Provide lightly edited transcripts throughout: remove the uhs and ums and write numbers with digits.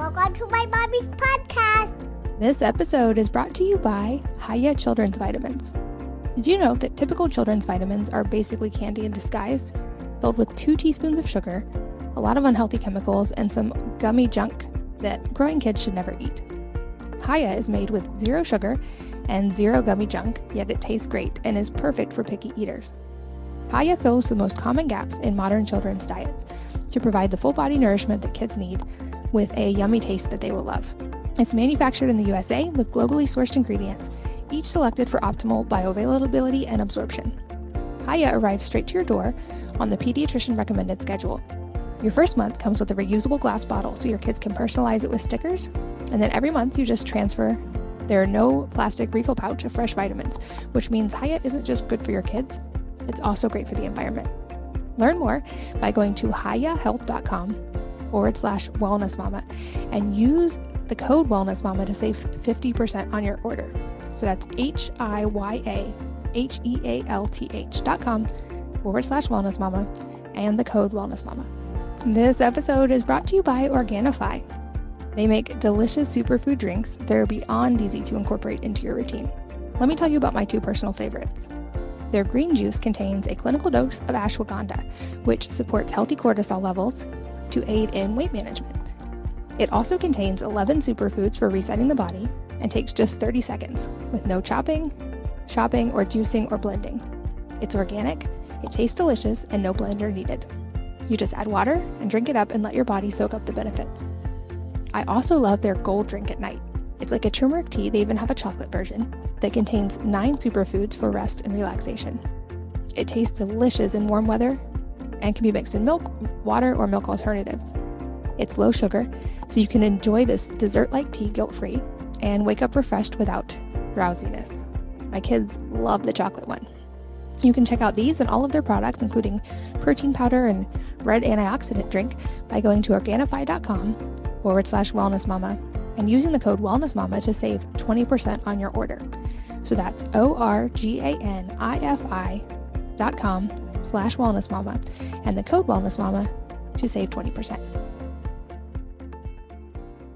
Welcome to my mommy's podcast. This episode is brought to you by Hayate Children's Vitamins. Did you know that typical children's vitamins are basically candy in disguise, filled with 2 teaspoons of sugar, a lot of unhealthy chemicals, and some gummy junk that growing kids should never eat? Hayate is made with 0 sugar and 0 gummy junk, yet it tastes great and is perfect for picky eaters. Hayate fills the most common gaps in modern children's diets to provide the full body nourishment that kids need with a yummy taste that they will love. It's manufactured in the USA with globally sourced ingredients, each selected for optimal bioavailability and absorption. Hayate arrives straight to your door on the pediatrician recommended schedule. Your first month comes with a reusable glass bottle so your kids can personalize it with stickers, and then every month you just transfer their no plastic refill pouch of fresh vitamins, which means Hayate isn't just good for your kids, it's also great for the environment. Learn more by going to hayahealth.com/wellnessmama and use the code wellnessmama to save 50% on your order. So that's hayahealth.com/wellnessmama and the code wellnessmama. This episode is brought to you by Organifi. They make delicious superfood drinks that are beyond easy to incorporate into your routine. Let me tell you about my 2 personal favorites. Their green juice contains a clinical dose of ashwagandha, which supports healthy cortisol levels to aid in weight management. It also contains 11 superfoods for resetting the body and takes just 30 seconds with no chopping, or juicing or blending. It's organic, it tastes delicious, and no blender needed. You just add water and drink it up and let your body soak up the benefits. I also love their gold drink at night. It's like a turmeric tea. They even have a chocolate version that contains 9 superfoods for rest and relaxation. It tastes delicious in warm weather and can be mixed in milk, water, or milk alternatives. It's low sugar, so you can enjoy this dessert-like tea guilt-free and wake up refreshed without drowsiness. My kids love the chocolate one. You can check out these and all of their products, including protein powder and red antioxidant drink, by going to Organifi.com/wellnessmama and using the code wellnessmama to save 20% on your order. So that's Organifi.com/wellnessmama and the code wellnessmama to save 20%.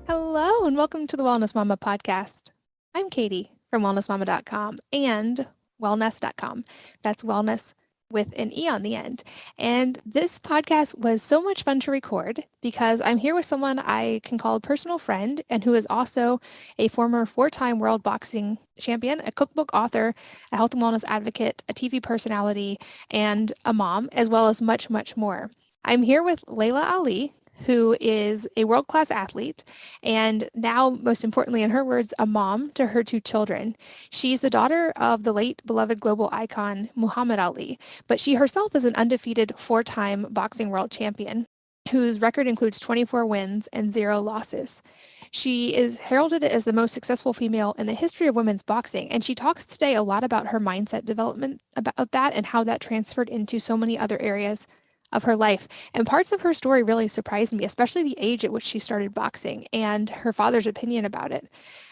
Hello and welcome to the Wellness Mama podcast. I'm Katie from wellnessmama.com and wellness.com. That's wellness with an E on the end. And this podcast was so much fun to record because I'm here with someone I can call a personal friend and who is also a former 4-time world boxing champion, a cookbook author, a health and wellness advocate, a TV personality, and a mom, as well as much, much more. I'm here with Laila Ali, who is a world-class athlete and now, most importantly, in her words, a mom to her 2 children. She's the daughter of the late beloved global icon Muhammad Ali, but she herself is an undefeated 4-time boxing world champion whose record includes 24 wins and 0 losses. She is heralded as the most successful female in the history of women's boxing, and she talks today a lot about her mindset development about that and how that transferred into so many other areas of her life. And parts of her story really surprised me, especially the age at which she started boxing and her father's opinion about it.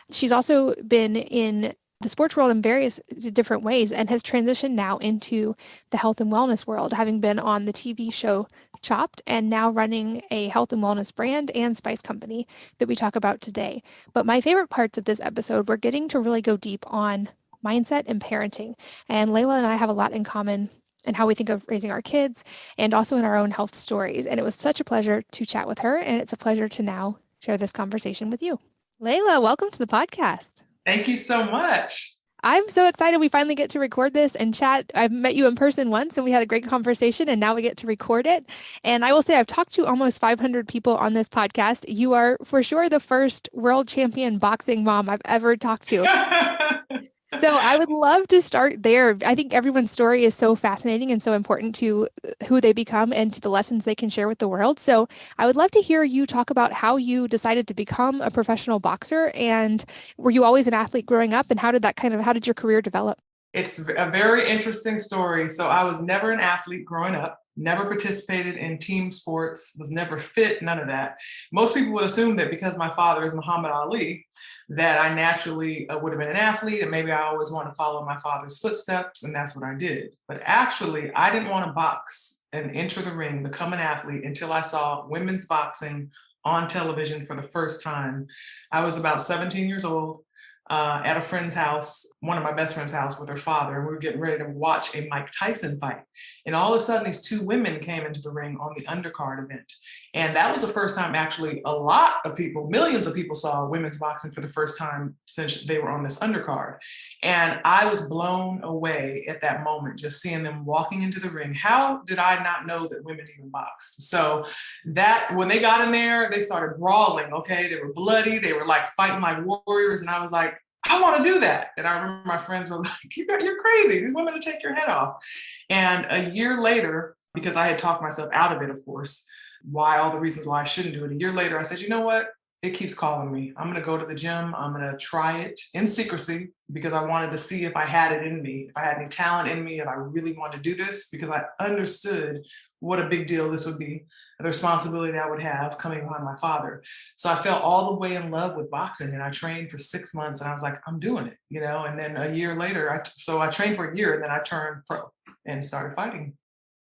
She's also been in the sports world in various different ways and has transitioned now into the health and wellness world, having been on the TV show Chopped and now running a health and wellness brand and spice company that we talk about today. But my favorite parts of this episode were getting to really go deep on mindset and parenting. And Laila and I have a lot in common and how we think of raising our kids, and also in our own health stories. And it was such a pleasure to chat with her, and it's a pleasure to now share this conversation with you. Laila, welcome to the podcast. Thank you so much. I'm so excited we finally get to record this and chat. I've met you in person once, and we had a great conversation, and now we get to record it. And I will say I've talked to almost 500 people on this podcast. You are for sure the first world champion boxing mom I've ever talked to. So I would love to start there. I think everyone's story is so fascinating and so important to who they become and to the lessons they can share with the world. So I would love to hear you talk about how you decided to become a professional boxer, and were you always an athlete growing up, and how did your career develop? It's a very interesting story. So I was never an athlete growing up, never participated in team sports, was never fit, none of that. Most people would assume that because my father is Muhammad Ali, that I naturally would have been an athlete, and maybe I always wanted to follow my father's footsteps, and that's what I did. But actually, I didn't want to box and enter the ring, become an athlete, until I saw women's boxing on television for the first time. I was about 17 years old at a friend's house, one of my best friend's house with her father. We were getting ready to watch a Mike Tyson fight. And all of a sudden, these two women came into the ring on the undercard event. And that was the first time actually a lot of people, millions of people saw women's boxing for the first time since they were on this undercard. And I was blown away at that moment, just seeing them walking into the ring. How did I not know that women even boxed? So that when they got in there, they started brawling, okay? They were bloody, they were like fighting like warriors. And I was like, I want to do that. And I remember my friends were like, you're crazy. These women will take your head off. And a year later, because I had talked myself out of it, of course, why all the reasons why I shouldn't do it. A year later, I said, you know what? It keeps calling me. I'm going to go to the gym. I'm going to try it in secrecy because I wanted to see if I had it in me, if I had any talent in me, if I really wanted to do this, because I understood what a big deal this would be, the responsibility I would have coming behind my father. So I fell all the way in love with boxing, and I trained for 6 months, and I was like, I'm doing it, you know. And then a year later, I trained for a year, and then I turned pro and started fighting.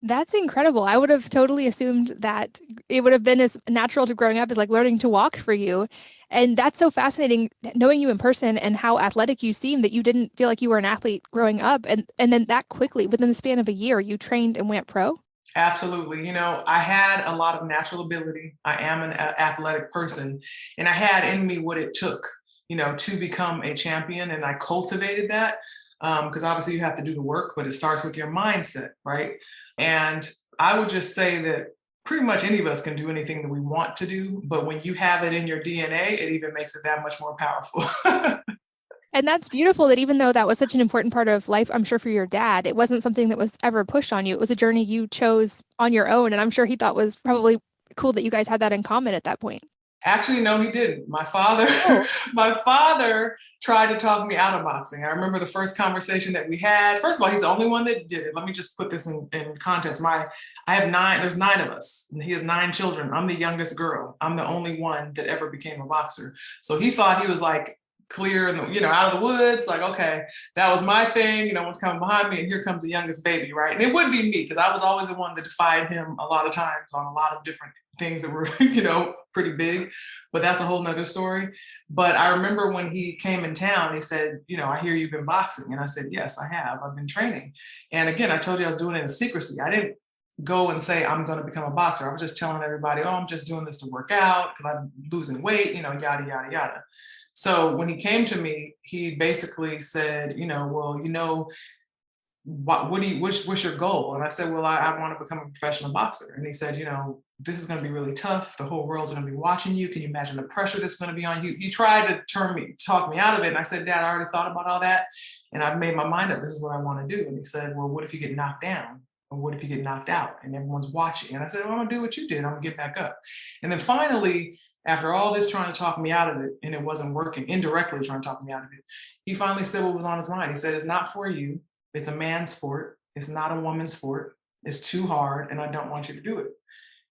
That's incredible. I would have totally assumed that it would have been as natural to growing up as like learning to walk for you. And that's so fascinating knowing you in person and how athletic you seem, that you didn't feel like you were an athlete growing up. And then that quickly, within the span of a year, you trained and went pro. Absolutely. You know, I had a lot of natural ability. I am an athletic person, and I had in me what it took, you know, to become a champion. And I cultivated that because obviously you have to do the work, but it starts with your mindset, right? And I would just say that pretty much any of us can do anything that we want to do, but when you have it in your DNA, it even makes it that much more powerful. And that's beautiful that even though that was such an important part of life, I'm sure for your dad, it wasn't something that was ever pushed on you. It was a journey you chose on your own. And I'm sure he thought was probably cool that you guys had that in common at that point. Actually, no, he didn't. My father, my father tried to talk me out of boxing. I remember the first conversation that we had. First of all, he's the only one that did it. Let me just put this in context. I have 9, there's 9 of us, and he has 9 children. I'm the youngest girl. I'm the only one that ever became a boxer. So he thought he was like clear and, you know, out of the woods, like, okay, that was my thing, no one's coming behind me, and here comes the youngest baby, right? And it would be me, because I was always the one that defied him a lot of times on a lot of different things that were, you know, pretty big, but that's a whole nother story. But I remember when he came in town, he said, you know, I hear you've been boxing. And I said, yes, I have. I've been training. And again, I told you I was doing it in secrecy. I didn't go and say, I'm going to become a boxer. I was just telling everybody, oh, I'm just doing this to work out because I'm losing weight, you know, yada, yada, yada. So when he came to me, he basically said, you know, well, you know, what's your goal? And I said, well, I want to become a professional boxer. And he said, you know, this is going to be really tough. The whole world's going to be watching you. Can you imagine the pressure that's going to be on you? He tried to talk me out of it. And I said, Dad, I already thought about all that. And I've made my mind up. This is what I want to do. And he said, well, what if you get knocked down? Or what if you get knocked out and everyone's watching? And I said, well, I'm going to do what you did. I'm going to get back up. And then finally, after all this trying to talk me out of it, and it wasn't working, indirectly trying to talk me out of it, he finally said what was on his mind. He said, it's not for you. It's a man's sport. It's not a woman's sport. It's too hard, and I don't want you to do it.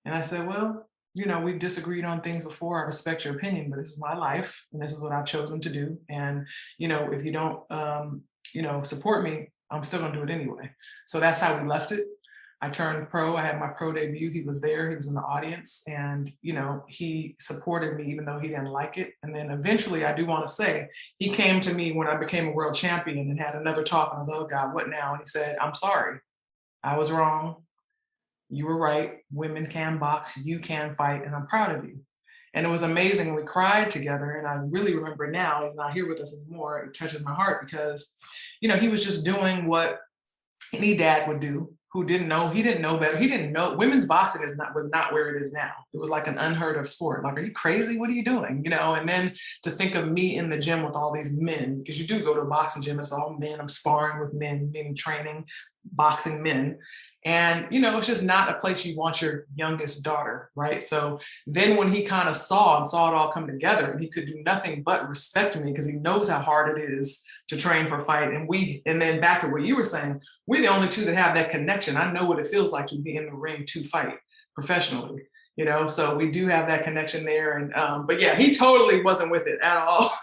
And I said, well, you know, we've disagreed on things before. I respect your opinion, but this is my life, and this is what I've chosen to do. And, you know, if you don't, you know, support me, I'm still going to do it anyway. So that's how we left it. I turned pro. I had my pro debut. He was there. He was in the audience, and, you know, he supported me even though he didn't like it. And then eventually, I do want to say, he came to me when I became a world champion and had another talk. And I was like, oh God, what now? And he said, I'm sorry. I was wrong. You were right. Women can box. You can fight. And I'm proud of you. And it was amazing. We cried together. And I really remember now, he's not here with us anymore. It touches my heart because, you know, he was just doing what any dad would do who didn't know. He didn't know better. He didn't know women's boxing was not where it is now. It was like an unheard of sport. Like, are you crazy? What are you doing? You know, and then to think of me in the gym with all these men, because you do go to a boxing gym, it's all men. I'm sparring with men, meaning training, boxing men. And, you know, it's just not a place you want your youngest daughter, right? So then when he kind of saw it all come together, and he could do nothing but respect me because he knows how hard it is to train for a fight. And then back to what you were saying, we're the only two that have that connection. I know what it feels like to be in the ring to fight professionally, you know, so we do have that connection there. And, but yeah, he totally wasn't with it at all.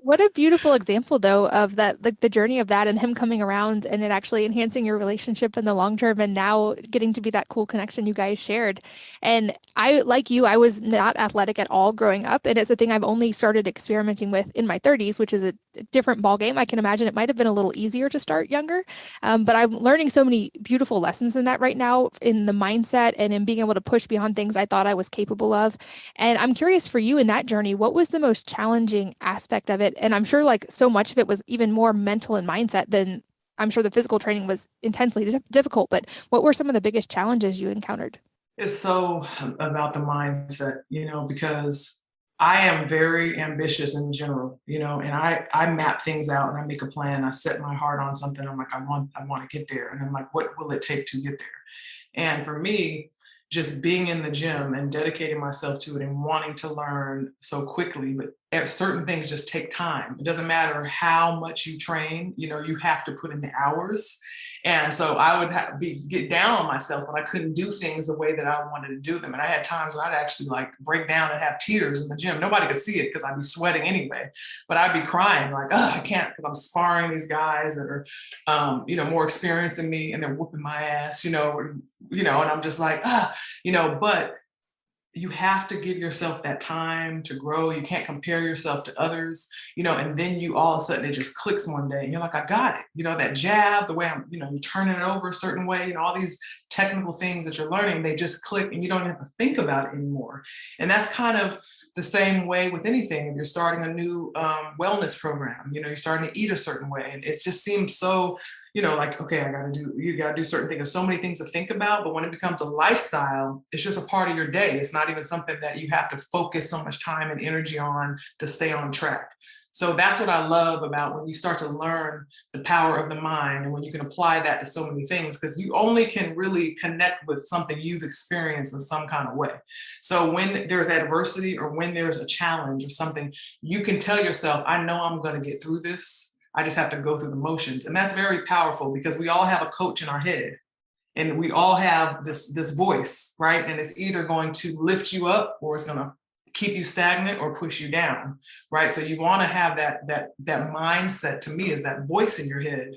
What a beautiful example, though, of that, like the journey of that and him coming around and it actually enhancing your relationship in the long term and now getting to be that cool connection you guys shared. And I, like you, I was not athletic at all growing up. And it's a thing I've only started experimenting with in my 30s, which is a different ball game. I can imagine it might have been a little easier to start younger. But I'm learning so many beautiful lessons in that right now in the mindset and in being able to push beyond things I thought I was capable of. And I'm curious for you in that journey, what was the most challenging aspect of it? And I'm sure like so much of it was even more mental and mindset than I'm sure the physical training was intensely difficult. But what were some of the biggest challenges you encountered? It's so about the mindset, because I am very ambitious in general, and I map things out and I make a plan. I set my heart on something. I'm like, I want to get there. And I'm like, what will it take to get there? And for me, just being in the gym and dedicating myself to it and wanting to learn so quickly, but certain things just take time. It doesn't matter how much you train, you have to put in the hours. And so I would get down on myself when I couldn't do things the way that I wanted to do them. And I had times where I'd actually like break down and have tears in the gym. Nobody could see it because I'd be sweating anyway, but I'd be crying like, oh, I can't, because I'm sparring these guys that are, more experienced than me and they're whooping my ass, and I'm just like, but you have to give yourself that time to grow. You can't compare yourself to others, and then you all of a sudden it just clicks one day and you're like, I got it. That jab, the way I'm, you turning it over a certain way, all these technical things that you're learning, they just click and you don't have to think about it anymore. And that's kind of the same way with anything. If you're starting a new wellness program, you're starting to eat a certain way. And it just seems so, like, okay, you got to do certain things. There's so many things to think about, but when it becomes a lifestyle, it's just a part of your day. It's not even something that you have to focus so much time and energy on to stay on track. So that's what I love about when you start to learn the power of the mind and when you can apply that to so many things, because you only can really connect with something you've experienced in some kind of way. So when there's adversity or when there's a challenge or something, you can tell yourself, I know I'm going to get through this. I just have to go through the motions. And that's very powerful because we all have a coach in our head and we all have this voice, right? And it's either going to lift you up or it's going to keep you stagnant or push you down, right? So you want to have that mindset. To me, is that voice in your head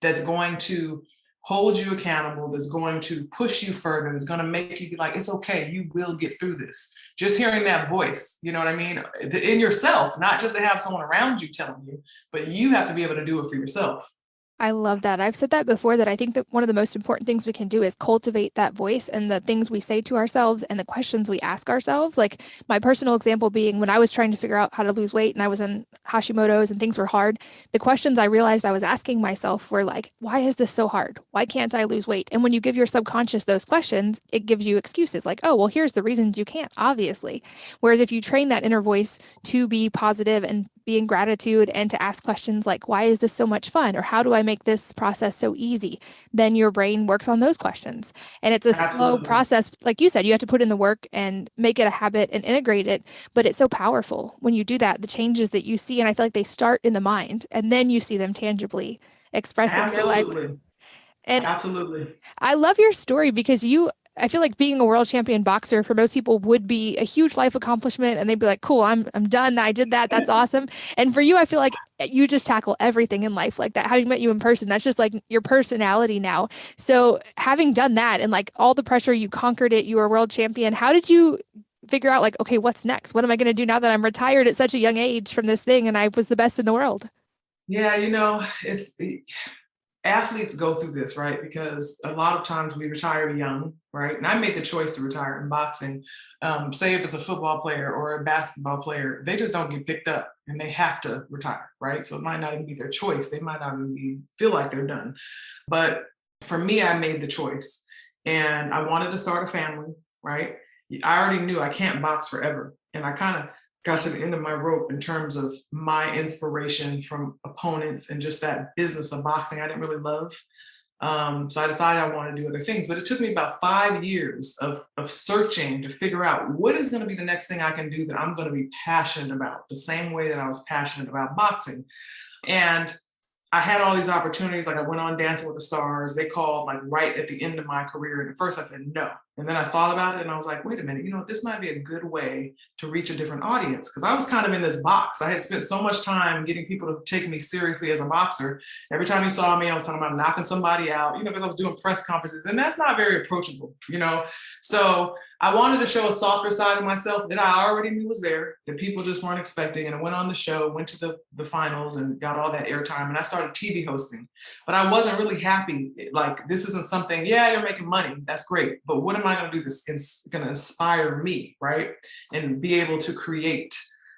that's going to hold you accountable, that's going to push you further, that's going to make you be like, it's okay, you will get through this. Just hearing that voice, you know what I mean? In yourself, not just to have someone around you telling you, but you have to be able to do it for yourself. I love that. I've said that before that I think that one of the most important things we can do is cultivate that voice and the things we say to ourselves and the questions we ask ourselves. Like my personal example being when I was trying to figure out how to lose weight and I was in Hashimoto's and things were hard, the questions I realized I was asking myself were like, why is this so hard? Why can't I lose weight? And when you give your subconscious those questions, it gives you excuses like, oh, well, here's the reasons you can't, obviously. Whereas if you train that inner voice to be positive and be in gratitude and to ask questions like, why is this so much fun? Or how do I make this process so easy? Then your brain works on those questions. And it's a slow Absolutely. process. Like you said, you have to put in the work and make it a habit and integrate it. But it's so powerful when you do that, the changes that you see. And I feel like they start in the mind and then you see them tangibly expressed in your life. Absolutely. And Absolutely. I love your story because I feel like being a world champion boxer for most people would be a huge life accomplishment and they'd be like, cool, I'm done. I did that. That's awesome. And for you, I feel like you just tackle everything in life like that. Having met you in person, that's just like your personality now. So having done that and like all the pressure, you conquered it, you were a world champion. How did you figure out like, okay, what's next? What am I going to do now that I'm retired at such a young age from this thing and I was the best in the world? Yeah, it's athletes go through this, right? Because a lot of times we retire young, right? And I made the choice to retire in boxing. Say if it's a football player or a basketball player, they just don't get picked up and they have to retire, right? So it might not even be their choice. They might not even feel like they're done. But for me, I made the choice and I wanted to start a family, right? I already knew I can't box forever. And I kind of got to the end of my rope in terms of my inspiration from opponents and just that business of boxing I didn't really love. So I decided I wanted to do other things, but it took me about 5 years of searching to figure out what is going to be the next thing I can do that I'm going to be passionate about, the same way that I was passionate about boxing. And I had all these opportunities. Like I went on Dancing with the Stars. They called like right at the end of my career. And at first I said no. And then I thought about it and I was like, wait a minute, this might be a good way to reach a different audience. Because I was kind of in this box. I had spent so much time getting people to take me seriously as a boxer. Every time you saw me, I was talking about knocking somebody out, because I was doing press conferences, and that's not very approachable. So I wanted to show a softer side of myself that I already knew was there, that people just weren't expecting. And I went on the show, went to the finals and got all that airtime. And I started TV hosting. But I wasn't really happy. Like, this isn't something, yeah, you're making money. That's great. But what am I going to do that's going to inspire me, right? And be able to create.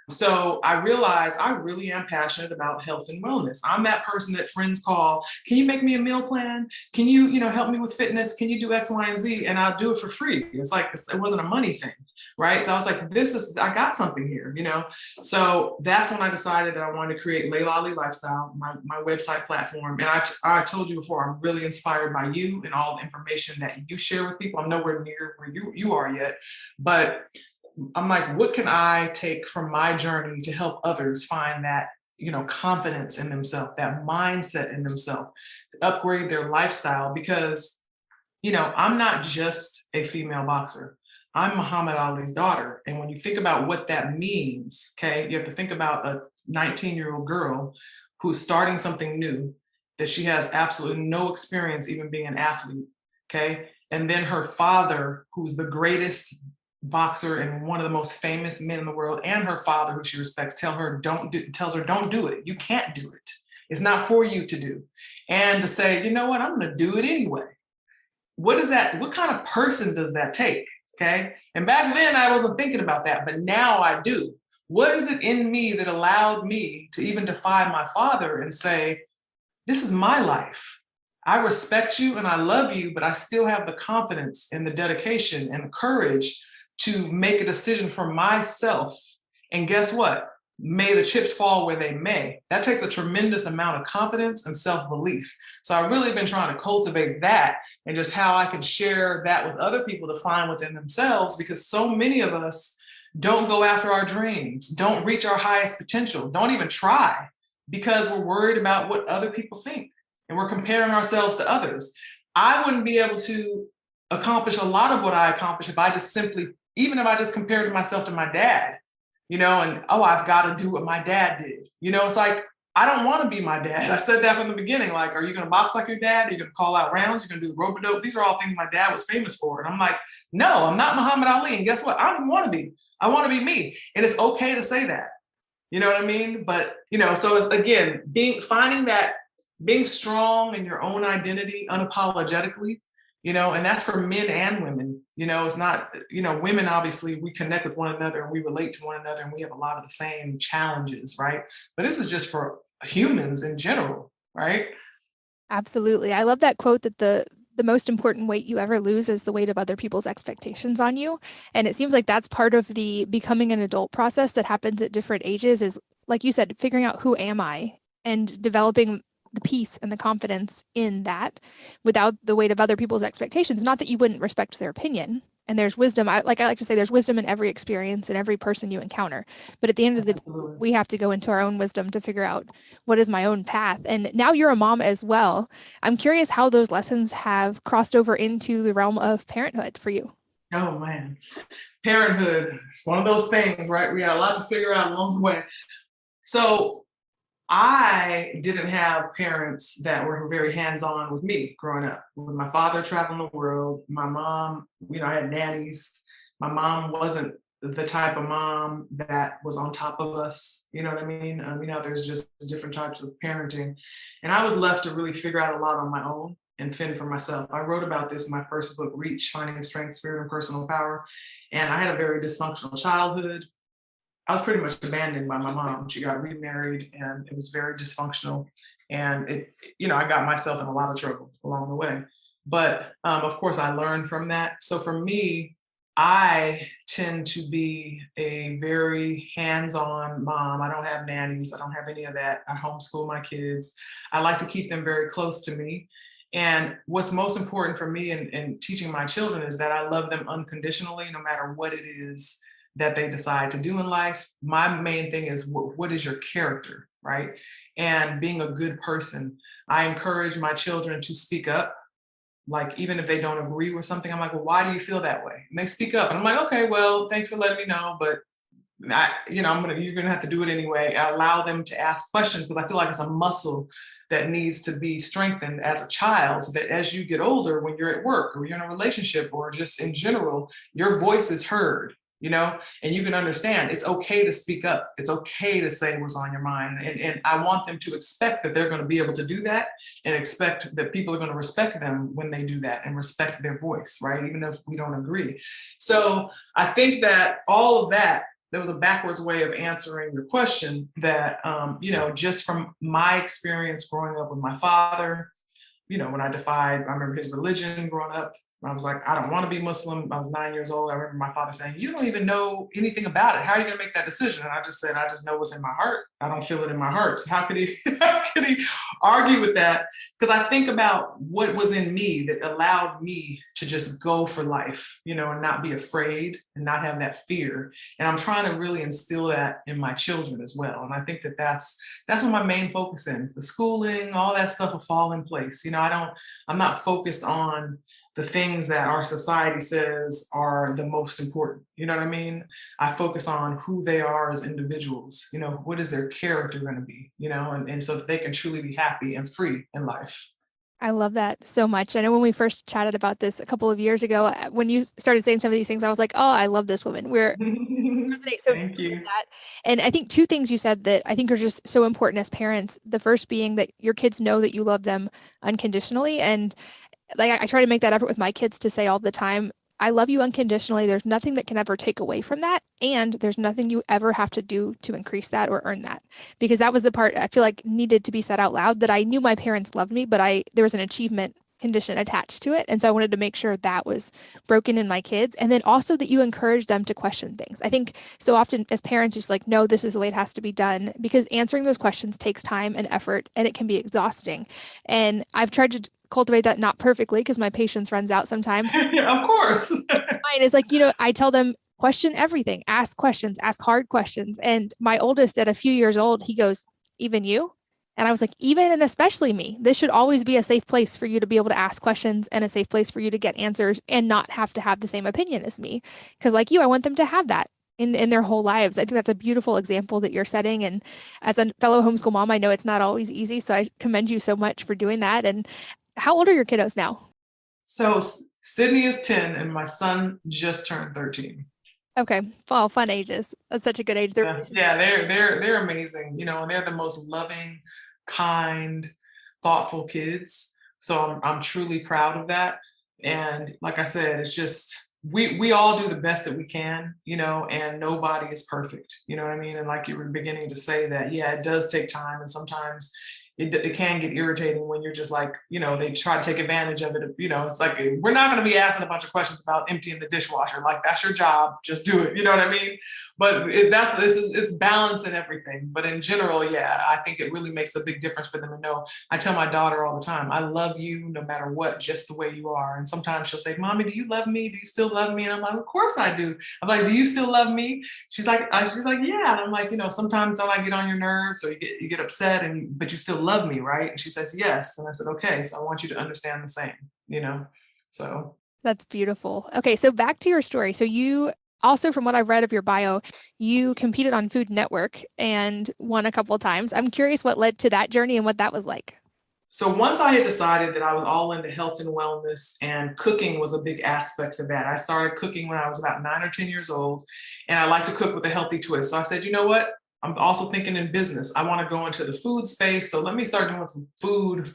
So I realized I really am passionate about health and wellness. I'm that person that friends call, can you make me a meal plan? Can you, help me with fitness? Can you do X, Y, and Z? And I'll do it for free. It's like, it wasn't a money thing, right? So I was like, I got something here, So that's when I decided that I wanted to create Laila Lifestyle, my website platform. And I told you before, I'm really inspired by you and all the information that you share with people. I'm nowhere near where you are yet, but I'm like, what can I take from my journey to help others find that, confidence in themselves, that mindset in themselves, to upgrade their lifestyle? Because, I'm not just a female boxer. I'm Muhammad Ali's daughter. And when you think about what that means, okay, you have to think about a 19-year-old girl who's starting something new, that she has absolutely no experience even being an athlete, okay? And then her father, who's the greatest boxer and one of the most famous men in the world, and her father, who she respects, tells her don't do it. You can't do it. It's not for you to do. And to say, you know what, I'm going to do it anyway. What kind of person does that take? Okay. And back then I wasn't thinking about that, but now I do. What is it in me that allowed me to even defy my father and say, this is my life. I respect you and I love you, but I still have the confidence and the dedication and the courage to make a decision for myself. And guess what? May the chips fall where they may. That takes a tremendous amount of confidence and self-belief. So I've really been trying to cultivate that, and just how I can share that with other people to find within themselves, because so many of us don't go after our dreams, don't reach our highest potential, don't even try, because we're worried about what other people think, and we're comparing ourselves to others. I wouldn't be able to accomplish a lot of what I accomplished if I just compared myself to my dad, and, I've got to do what my dad did. It's like, I don't want to be my dad. I said that from the beginning. Like, are you going to box like your dad? Are you going to call out rounds? You're going to do the rope-a-dope? These are all things my dad was famous for. And I'm like, no, I'm not Muhammad Ali. And guess what? I don't want to be. I want to be me. And it's okay to say that. You know what I mean? But, so it's, again, being strong in your own identity unapologetically, and that's for men and women. It's not, women, obviously, we connect with one another and we relate to one another and we have a lot of the same challenges, right? But this is just for humans in general, right? Absolutely. I love that quote that the most important weight you ever lose is the weight of other people's expectations on you. And it seems like that's part of the becoming an adult process that happens at different ages, is, like you said, figuring out who am I and developing the peace and the confidence in that without the weight of other people's expectations. Not that you wouldn't respect their opinion. And there's wisdom. I like to say there's wisdom in every experience and every person you encounter. But at the end of the day, we have to go into our own wisdom to figure out what is my own path. And now you're a mom as well. I'm curious how those lessons have crossed over into the realm of parenthood for you. Oh, man. Parenthood, it's one of those things, right? We got a lot to figure out along the way. So I didn't have parents that were very hands-on with me growing up. With my father traveling the world, my mom, I had nannies. My mom wasn't the type of mom that was on top of us. You know what I mean? There's just different types of parenting. And I was left to really figure out a lot on my own and fend for myself. I wrote about this in my first book, Reach, Finding Strength, Spirit, and Personal Power. And I had a very dysfunctional childhood. I was pretty much abandoned by my mom. She got remarried and it was very dysfunctional. And I got myself in a lot of trouble along the way. But of course, I learned from that. So for me, I tend to be a very hands-on mom. I don't have nannies. I don't have any of that. I homeschool my kids. I like to keep them very close to me. And what's most important for me in teaching my children is that I love them unconditionally, no matter what it is that they decide to do in life. My main thing is what is your character, right? And being a good person. I encourage my children to speak up like, even if they don't agree with something, I'm like, well, why do you feel that way? And they speak up, and I'm like, okay, well, thanks for letting me know, but you're gonna have to do it anyway. I allow them to ask questions because I feel like it's a muscle that needs to be strengthened as a child, so that as you get older, when you're at work or you're in a relationship or just in general, your voice is heard, and you can understand it's okay to speak up. It's okay to say what's on your mind. And I want them to expect that they're going to be able to do that, and expect that people are going to respect them when they do that and respect their voice, right? Even if we don't agree. So I think that all of that, there was a backwards way of answering your question, that, just from my experience growing up with my father, when I remember his religion growing up. I was like, I don't want to be Muslim. I was 9 years old. I remember my father saying, you don't even know anything about it. How are you going to make that decision? And I just said, I just know what's in my heart. I don't feel it in my heart. So how could he, how could he argue with that? Because I think about what was in me that allowed me to just go for life, and not be afraid and not have that fear. And I'm trying to really instill that in my children as well. And I think that that's what my main focus is. The schooling, all that stuff will fall in place. I'm not focused on the things that our society says are the most important. You know what I mean? I focus on who they are as individuals. What is their character going to be, and so that they can truly be happy and free in life. I love that so much. I know when we first chatted about this a couple of years ago, when you started saying some of these things, I was like, oh, I love this woman. We're resonate so Thank deeply with you. that. And I think two things you said that I think are just so important as parents. The first being that your kids know that you love them unconditionally. And like I try to make that effort with my kids to say all the time, I love you unconditionally. There's nothing that can ever take away from that. And there's nothing you ever have to do to increase that or earn that. Because that was the part I feel like needed to be said out loud, that I knew my parents loved me, but there was an achievement condition attached to it. And so I wanted to make sure that was broken in my kids. And then also that you encourage them to question things. I think so often as parents, just like, no, this is the way it has to be done, because answering those questions takes time and effort, and it can be exhausting. And I've tried to cultivate that, not perfectly because my patience runs out sometimes. Yeah, of course. Mine is like, I tell them, question everything, ask questions, ask hard questions. And my oldest, at a few years old, he goes, even you? And I was like, even and especially me. This should always be a safe place for you to be able to ask questions, and a safe place for you to get answers and not have to have the same opinion as me. Because like you, I want them to have that in their whole lives. I think that's a beautiful example that you're setting. And as a fellow homeschool mom, I know it's not always easy. So I commend you so much for doing that. And how old are your kiddos now? So Sydney is 10 and my son just turned 13. Okay. Well, fun ages. That's such a good age. They're Yeah, they're amazing, and they're the most loving, kind, thoughtful kids. So I'm truly proud of that. And like I said, it's just we all do the best that we can, and nobody is perfect. You know what I mean? And like you were beginning to say that, yeah, it does take time, and sometimes it can get irritating when you're just like, they try to take advantage of it. It's like, we're not going to be asking a bunch of questions about emptying the dishwasher. Like, that's your job. Just do it. You know what I mean? But it's balance and everything. But in general, yeah, I think it really makes a big difference for them to know. I tell my daughter all the time, I love you no matter what, just the way you are. And sometimes she'll say, Mommy, do you love me? Do you still love me? And I'm like, of course I do. I'm like, do you still love me? She's like, yeah. And I'm like, sometimes don't I get on your nerves, or you get upset, but you still love me, right? And she says, yes. And I said, okay, so I want you to understand the same, so. That's beautiful. Okay, so back to your story. So you also, from what I've read of your bio, you competed on Food Network and won a couple of times. I'm curious what led to that journey and what that was like. So once I had decided that I was all into health and wellness, and cooking was a big aspect of that. I started cooking when I was about 9 or 10 years old, and I like to cook with a healthy twist. So I said, you know what? I'm also thinking in business. I want to go into the food space. So let me start doing some food,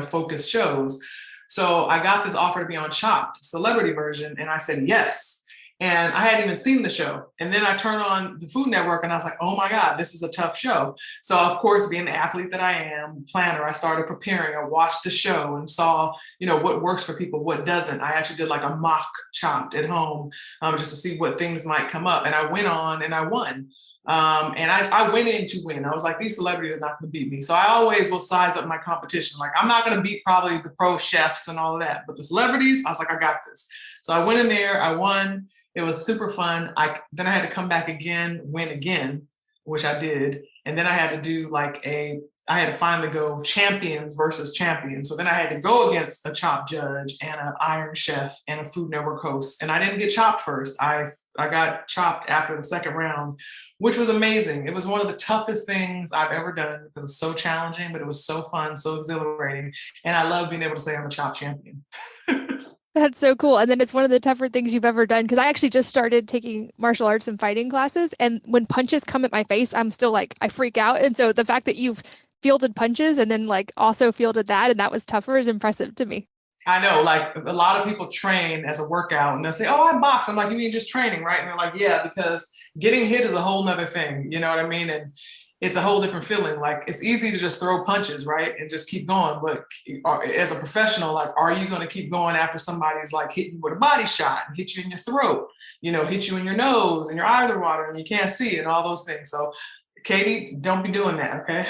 focused shows. So I got this offer to be on Chopped, celebrity version, and I said yes. And I hadn't even seen the show. And then I turned on the Food Network and I was like, oh my God, this is a tough show. So of course, being the athlete that I am, planner, I started preparing. I watched the show and saw, what works for people, what doesn't. I actually did like a mock Chopped at home, just to see what things might come up. And I went on and I won. And I went in to win. I was like, these celebrities are not going to beat me. So I always will size up my competition. Like, I'm not going to beat probably the pro chefs and all of that, but the celebrities, I was like, I got this. So I went in there, I won. It was super fun. Then I had to come back again, win again, which I did. And then I had to do like I had to finally go champions versus champions. So then I had to go against a chopped judge and an Iron Chef and a Food Network host. And I didn't get chopped first. I got chopped after the second round, which was amazing. It was one of the toughest things I've ever done because it's so challenging, but it was so fun, so exhilarating. And I love being able to say I'm a chopped champion. That's so cool. And then it's one of the tougher things you've ever done because I actually just started taking martial arts and fighting classes. And when punches come at my face, I'm still like, I freak out. And so the fact that you've fielded punches and then like also fielded that and that was tougher is impressive to me. I know, like a lot of people train as a workout and they'll say, oh, I box. I'm like, you mean just training, right? And they're like, yeah, because getting hit is a whole nother thing. You know what I mean? And it's a whole different feeling. Like it's easy to just throw punches, right? And just keep going. But as a professional, like, are you going to keep going after somebody's like hitting you with a body shot and hit you in your throat, hit you in your nose and your eyes are watering and you can't see and all those things. So Katie, don't be doing that. Okay.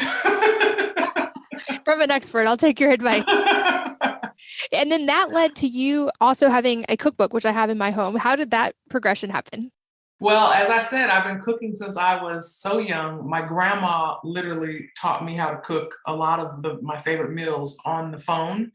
From an expert, I'll take your advice. And then that led to you also having a cookbook, which I have in my home. How did that progression happen? Well, as I said, I've been cooking since I was so young. My grandma literally taught me how to cook a lot of my favorite meals on the phone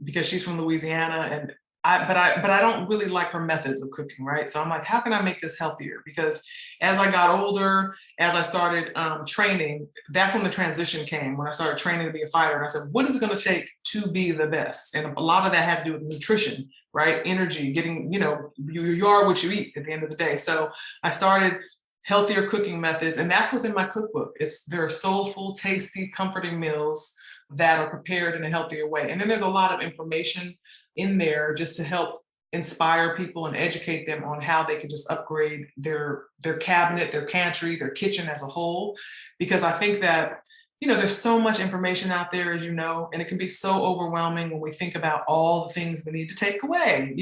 because she's from Louisiana, and I don't really like her methods of cooking, right? So I'm like, how can I make this healthier? Because as I got older, as I started training, that's when the transition came. When I started training to be a fighter, and I said, what is it going to take to be the best? And a lot of that had to do with nutrition, right? Energy, getting, you are what you eat at the end of the day. So I started healthier cooking methods, and that's what's in my cookbook. There are soulful, tasty, comforting meals that are prepared in a healthier way. And then there's a lot of information in there just to help inspire people and educate them on how they can just upgrade their cabinet, their pantry, their kitchen as a whole. Because I think that, there's so much information out there, as you know, and it can be so overwhelming when we think about all the things we need to take away.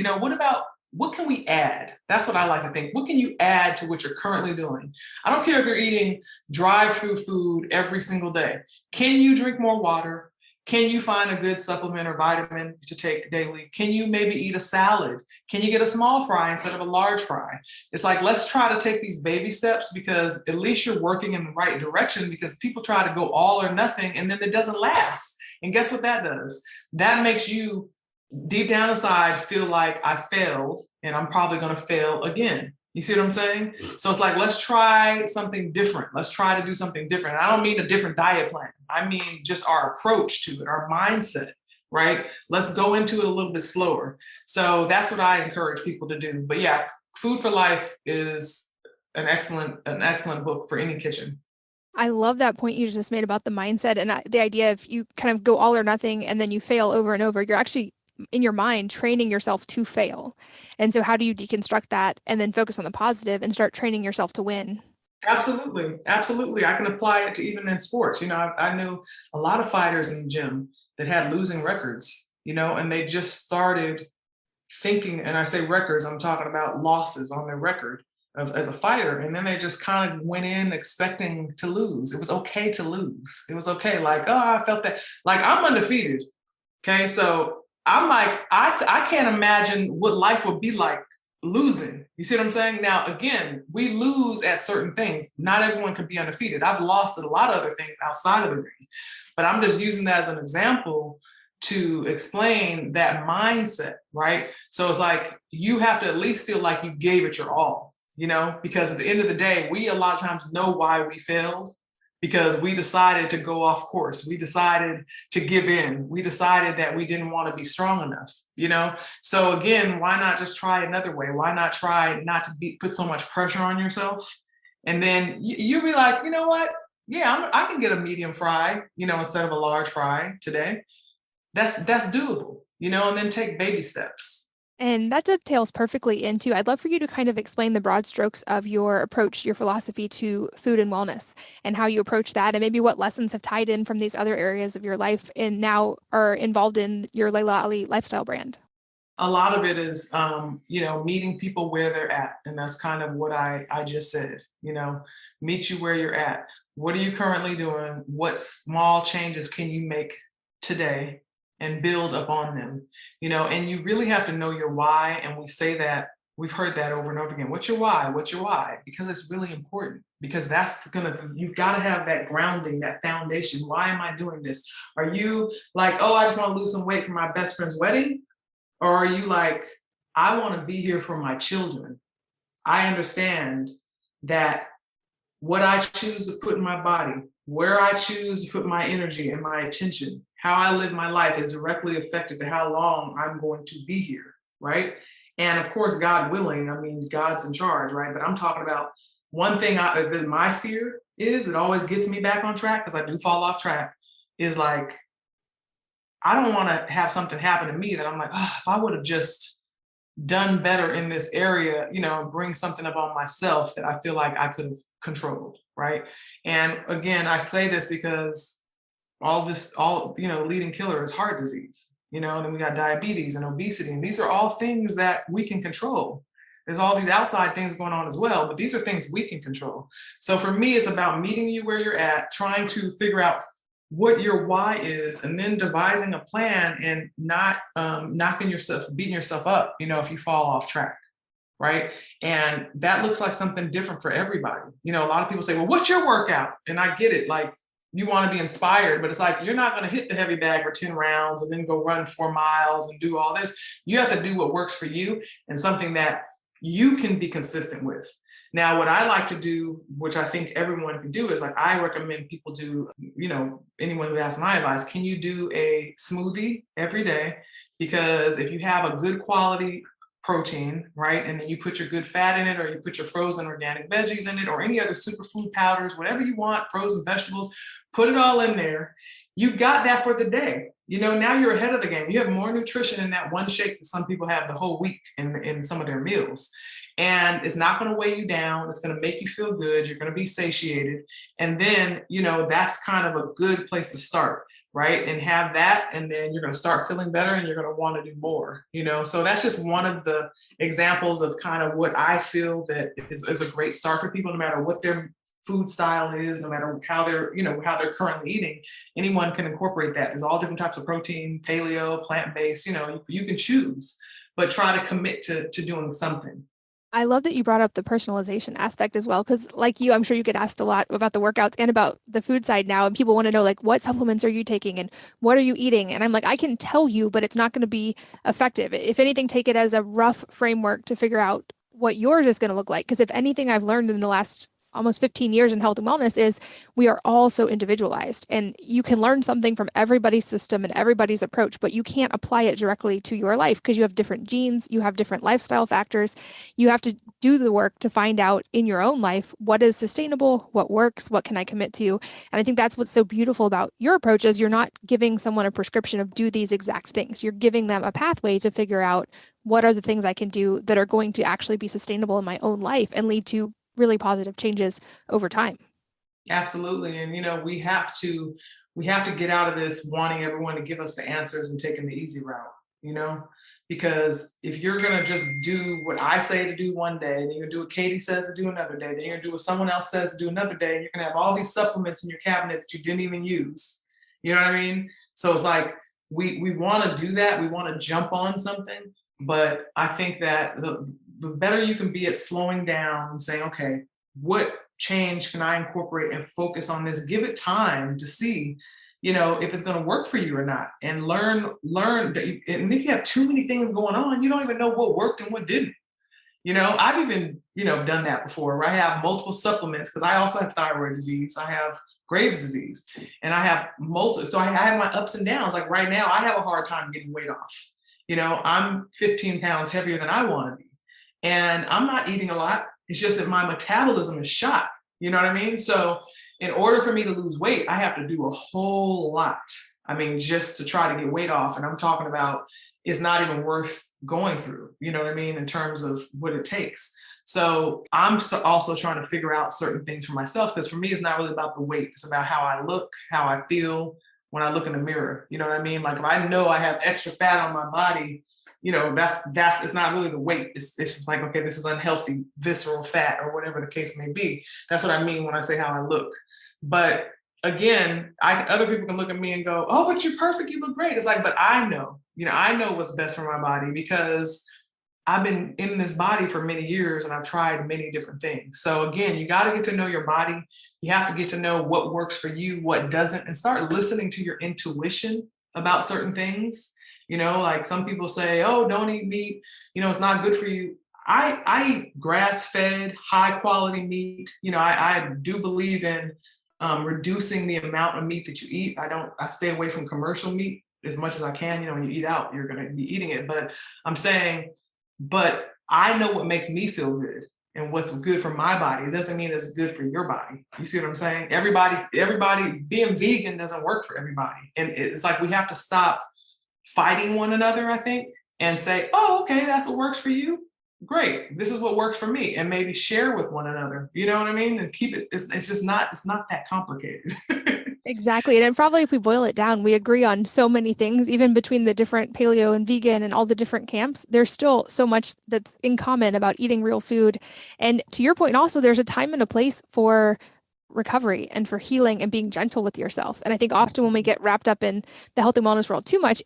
What can we add? That's what I like to think. What can you add to what you're currently doing? I don't care if you're eating drive-through food every single day. Can you drink more water? Can you find a good supplement or vitamin to take daily? Can you maybe eat a salad? Can you get a small fry instead of a large fry? It's like, let's try to take these baby steps because at least you're working in the right direction, because people try to go all or nothing and then it doesn't last. And guess what that does? That makes you deep down inside feel like I failed and I'm probably going to fail again. You see what I'm saying? So it's like, let's try something different. Let's try to do something different. And I don't mean a different diet plan. I mean just our approach to it, our mindset, right? Let's go into it a little bit slower. So that's what I encourage people to do. But yeah, Food for Life is an excellent book for any kitchen. I love that point you just made about the mindset and the idea of you kind of go all or nothing and then you fail over and over. You're actually in your mind training yourself to fail. And so how do you deconstruct that and then focus on the positive and start training yourself to win? Absolutely. Absolutely. I can apply it to even in sports. I knew a lot of fighters in the gym that had losing records, and they just started thinking, and I say records, I'm talking about losses on their record as a fighter. And then they just kind of went in expecting to lose. It was okay to lose. It was okay. Like, oh, I felt that. Like, I'm undefeated. Okay. So I'm like, I can't imagine what life would be like losing. You see what I'm saying? Now, again, we lose at certain things. Not everyone can be undefeated. I've lost at a lot of other things outside of the ring, but I'm just using that as an example to explain that mindset, right? So it's like, you have to at least feel like you gave it your all, because at the end of the day, we a lot of times know why we failed. Because we decided to go off course. We decided to give in. We decided that we didn't want to be strong enough, So again, why not just try another way? Why not try not to put so much pressure on yourself? And then you'll be like, you know what? Yeah, I can get a medium fry, instead of a large fry today. That's doable, and then take baby steps. And that dovetails perfectly into, I'd love for you to kind of explain the broad strokes of your approach, your philosophy to food and wellness and how you approach that and maybe what lessons have tied in from these other areas of your life and now are involved in your Laila Ali lifestyle brand. A lot of it is, meeting people where they're at. And that's kind of what I just said, meet you where you're at. What are you currently doing? What small changes can you make today and build upon them, and you really have to know your why. And we say that We've heard that over and over again. What's your why? What's your why? Because it's really important. Because you've got to have that grounding, that foundation. Why am I doing this? Are you like, oh, I just want to lose some weight for my best friend's wedding? Or are you like, I want to be here for my children? I understand that what I choose to put in my body, where I choose to put my energy and my attention, how I live my life is directly affected to how long I'm going to be here, right? And of course, God willing, I mean, God's in charge, right? But I'm talking about one thing that my fear is, it always gets me back on track because I do fall off track, is like, I don't want to have something happen to me that I'm like, oh, if I would have just done better in this area, bring something up on myself that I feel like I could have controlled, right? And again, I say this because leading killer is heart disease, and then we got diabetes and obesity, and these are all things that we can control. There's all these outside things going on as well, but these are things we can control. So for me, it's about meeting you where you're at, trying to figure out what your why is, and then devising a plan and not beating yourself up, if you fall off track, right? And that looks like something different for everybody. A lot of people say, well, what's your workout? And I get it, like you want to be inspired, but it's like, you're not going to hit the heavy bag for 10 rounds and then go run 4 miles and do all this. You have to do what works for you and something that you can be consistent with. Now, what I like to do, which I think everyone can do, is like I recommend people do, anyone who asks my advice, can you do a smoothie every day? Because if you have a good quality protein, right, and then you put your good fat in it, or you put your frozen organic veggies in it, or any other superfood powders, whatever you want, frozen vegetables, put it all in there. You got that for the day. Now you're ahead of the game. You have more nutrition in that one shake that some people have the whole week in some of their meals. And it's not going to weigh you down. It's going to make you feel good. You're going to be satiated. And then, that's kind of a good place to start, right? And have that. And then you're going to start feeling better and you're going to want to do more, So that's just one of the examples of kind of what I feel that is a great start for people, no matter what their food style is, no matter how they're currently eating. Anyone can incorporate that. There's all different types of protein, paleo, plant-based, you can choose, but try to commit to doing something. I love that you brought up the personalization aspect as well, because like you, I'm sure you get asked a lot about the workouts and about the food side now, and people want to know, like, what supplements are you taking and what are you eating? And I'm like, I can tell you, but it's not going to be effective. If anything, take it as a rough framework to figure out what yours is going to look like. Because if anything I've learned in the last almost 15 years in health and wellness is we are all so individualized, and you can learn something from everybody's system and everybody's approach, but you can't apply it directly to your life because you have different genes, you have different lifestyle factors. You have to do the work to find out in your own life what is sustainable, what works, what can I commit to. And I think that's what's so beautiful about your approach is you're not giving someone a prescription of do these exact things. You're giving them a pathway to figure out what are the things I can do that are going to actually be sustainable in my own life and lead to really positive changes over time. Absolutely. And we have to get out of this wanting everyone to give us the answers and taking the easy route, because if you're going to just do what I say to do one day, then you're going to do what Katie says to do another day, then you're going to do what someone else says to do another day, and you're going to have all these supplements in your cabinet that you didn't even use. You know what I mean? So it's like we want to do that. We want to jump on something. But I think that the better you can be at slowing down and saying, okay, what change can I incorporate and focus on this? Give it time to see, if it's going to work for you or not, and learn that and if you have too many things going on, you don't even know what worked and what didn't. I've even, done that before where I have multiple supplements because I also have thyroid disease. I have Graves' disease, and I have so I have my ups and downs. Like right now, I have a hard time getting weight off. I'm 15 pounds heavier than I want to be, and I'm not eating a lot. It's just that my metabolism is shot. You know what I mean? So in order for me to lose weight, I have to do a whole lot. I mean, just to try to get weight off. And I'm talking about it's not even worth going through, you know what I mean, in terms of what it takes. So I'm also trying to figure out certain things for myself, because for me, it's not really about the weight. It's about how I look, how I feel when I look in the mirror. You know what I mean? Like if I know I have extra fat on my body, that's it's not really the weight. It's just like, okay, this is unhealthy, visceral fat or whatever the case may be. That's what I mean when I say how I look. But again, other people can look at me and go, oh, but you're perfect, you look great. It's like, but I know what's best for my body, because I've been in this body for many years and I've tried many different things. So again, you got to get to know your body. You have to get to know what works for you, what doesn't, and start listening to your intuition about certain things. Like some people say, oh, don't eat meat, it's not good for you. I eat grass-fed, high-quality meat. I do believe in reducing the amount of meat that you eat. I stay away from commercial meat as much as I can. When you eat out, you're going to be eating it. But I'm saying, but I know what makes me feel good and what's good for my body. It doesn't mean it's good for your body. You see what I'm saying? Everybody being vegan doesn't work for everybody. And it's like we have to stop fighting one another, I think, and say, oh, okay, that's what works for you. Great. This is what works for me. And maybe share with one another. You know what I mean? And keep it's not that complicated. Exactly. And probably if we boil it down, we agree on so many things, even between the different paleo and vegan and all the different camps. There's still so much that's in common about eating real food. And to your point, also, there's a time and a place for recovery and for healing and being gentle with yourself. And I think often when we get wrapped up in the health and wellness world too much,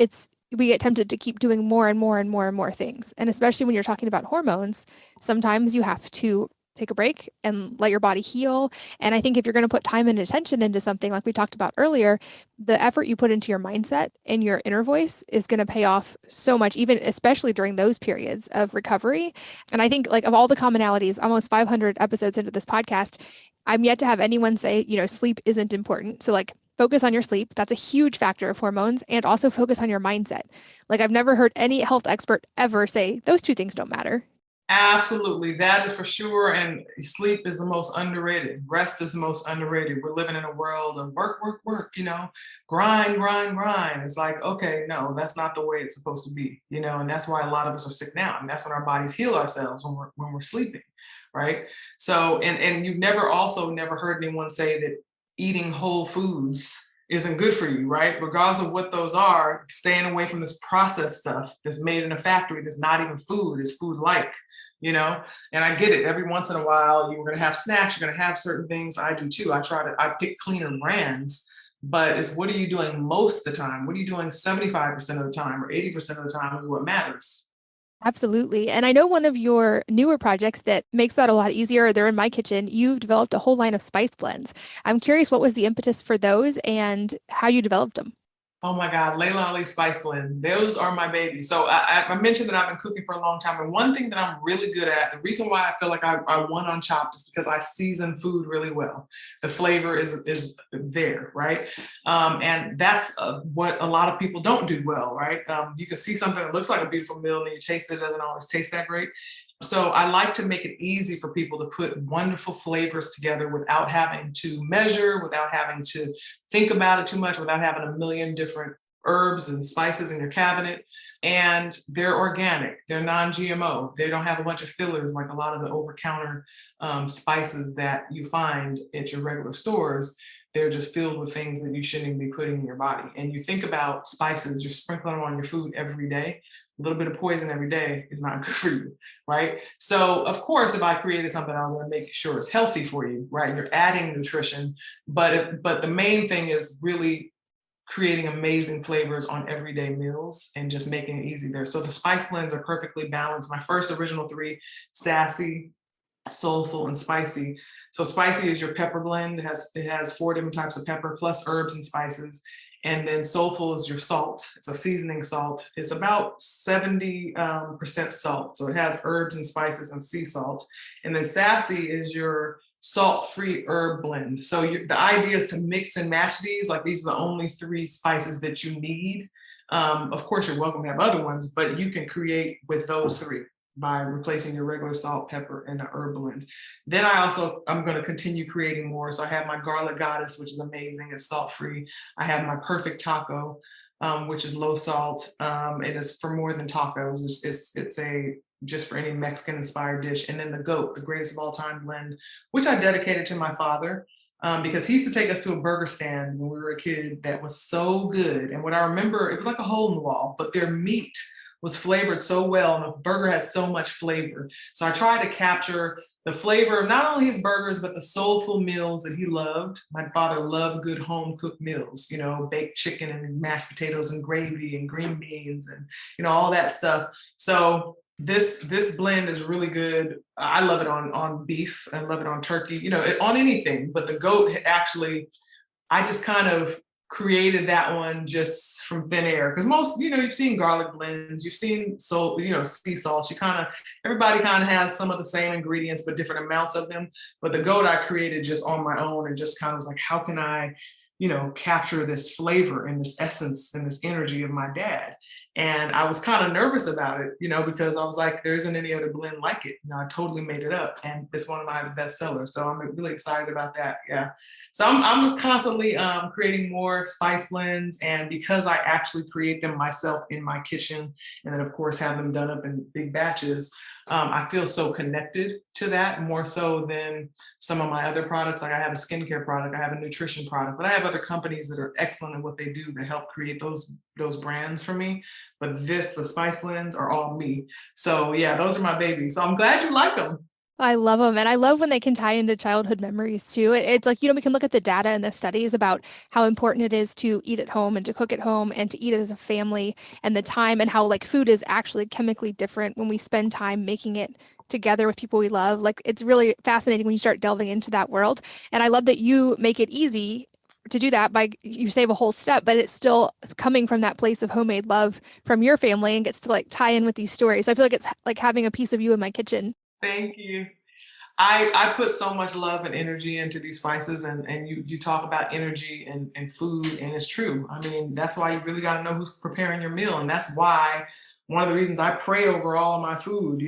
we get tempted to keep doing more and more and more and more things. And especially when you're talking about hormones, sometimes you have to take a break and let your body heal. And I think if you're going to put time and attention into something like we talked about earlier, the effort you put into your mindset and your inner voice is going to pay off so much, even especially during those periods of recovery. And I think like of all the commonalities, almost 500 episodes into this podcast, I'm yet to have anyone say, sleep isn't important. So like focus on your sleep. That's a huge factor of hormones, and also focus on your mindset. Like I've never heard any health expert ever say those two things don't matter. Absolutely. That is for sure. And sleep is the most underrated. Rest is the most underrated. We're living in a world of work, work, work, grind, grind, grind. It's like, okay, no, that's not the way it's supposed to be, and that's why a lot of us are sick now. And that's when our bodies heal ourselves when we're sleeping. Right. So, and you've never heard anyone say that eating whole foods isn't good for you, right? Regardless of what those are, staying away from this processed stuff that's made in a factory that's not even food, it's food-like, And I get it. Every once in a while, you're going to have snacks, you're going to have certain things. I do too. I pick cleaner brands, but it's what are you doing most of the time? What are you doing 75% of the time or 80% of the time is what matters. Absolutely. And I know one of your newer projects that makes that a lot easier, they're in my kitchen. You've developed a whole line of spice blends. I'm curious what was the impetus for those and how you developed them. Oh my God, Laila spice blends. Those are my baby. So I mentioned that I've been cooking for a long time. And one thing that I'm really good at, the reason why I feel like I won on Chopped is because I season food really well. The flavor is there, right? And that's what a lot of people don't do well, right? You can see something that looks like a beautiful meal and you taste it, doesn't always taste that great. So I like to make it easy for people to put wonderful flavors together without having to measure, without having to think about it too much, without having a million different herbs and spices in your cabinet. And they're organic, they're non-GMO. They don't have a bunch of fillers like a lot of the over-counter spices that you find at your regular stores. They're just filled with things that you shouldn't even be putting in your body. And you think about spices, you're sprinkling them on your food every day. A little bit of poison every day is not good for you, right? So of course, if I created something, I was going to make sure it's healthy for you, right? You're adding nutrition, but the main thing is really creating amazing flavors on everyday meals and just making it easy there. So the spice blends are perfectly balanced. My first original three, sassy, soulful, and spicy. So spicy is your pepper blend. It has 4 different types of pepper plus herbs and spices. And then soulful is your salt. It's a seasoning salt. It's about 70% salt. So it has herbs and spices and sea salt. And then sassy is your salt-free herb blend. So the idea is to mix and match these. Like these are the only 3 spices that you need. Of course, you're welcome to have other ones, but you can create with those 3 by replacing your regular salt, pepper, and the herb blend. Then I'm going to continue creating more. So I have my garlic goddess, which is amazing. It's salt-free. I have my perfect taco, which is low salt. It is for more than tacos. It's a just for any Mexican inspired dish. And then the goat, the greatest of all time blend, which I dedicated to my father. Because he used to take us to a burger stand when we were a kid that was so good. And what I remember, it was like a hole in the wall, but their meat was flavored so well, and the burger had so much flavor. So I tried to capture the flavor of not only his burgers, but the soulful meals that he loved. My father loved good home cooked meals, baked chicken and mashed potatoes and gravy and green beans and, all that stuff. So This blend is really good. I love it on beef. I love it on turkey. On anything. But the goat actually, I just kind of created that one just from thin air because most, you've seen garlic blends, you've seen sea salts. Everybody kind of has some of the same ingredients but different amounts of them. But the goat I created just on my own and just kind of was like, how can I capture this flavor and this essence and this energy of my dad. And I was kind of nervous about it, because I was like, there isn't any other blend like it. I totally made it up and it's one of my best sellers. So I'm really excited about that. Yeah. So I'm constantly creating more spice blends, and because I actually create them myself in my kitchen, and then of course have them done up in big batches, I feel so connected to that more so than some of my other products. Like I have a skincare product, I have a nutrition product, but I have other companies that are excellent at what they do that help create those brands for me. But the spice blends are all me. So yeah, those are my babies. So I'm glad you like them. I love them. And I love when they can tie into childhood memories too. It's like, we can look at the data and the studies about how important it is to eat at home and to cook at home and to eat it as a family, and the time, and how like food is actually chemically different when we spend time making it together with people we love. Like it's really fascinating when you start delving into that world. And I love that you make it easy to do that by you save a whole step, but it's still coming from that place of homemade love from your family and gets to like tie in with these stories. So I feel like it's like having a piece of you in my kitchen. Thank you. I put so much love and energy into these spices, and you talk about energy and food, and it's true. I mean, that's why you really got to know who's preparing your meal. And that's why one of the reasons I pray over all of my food,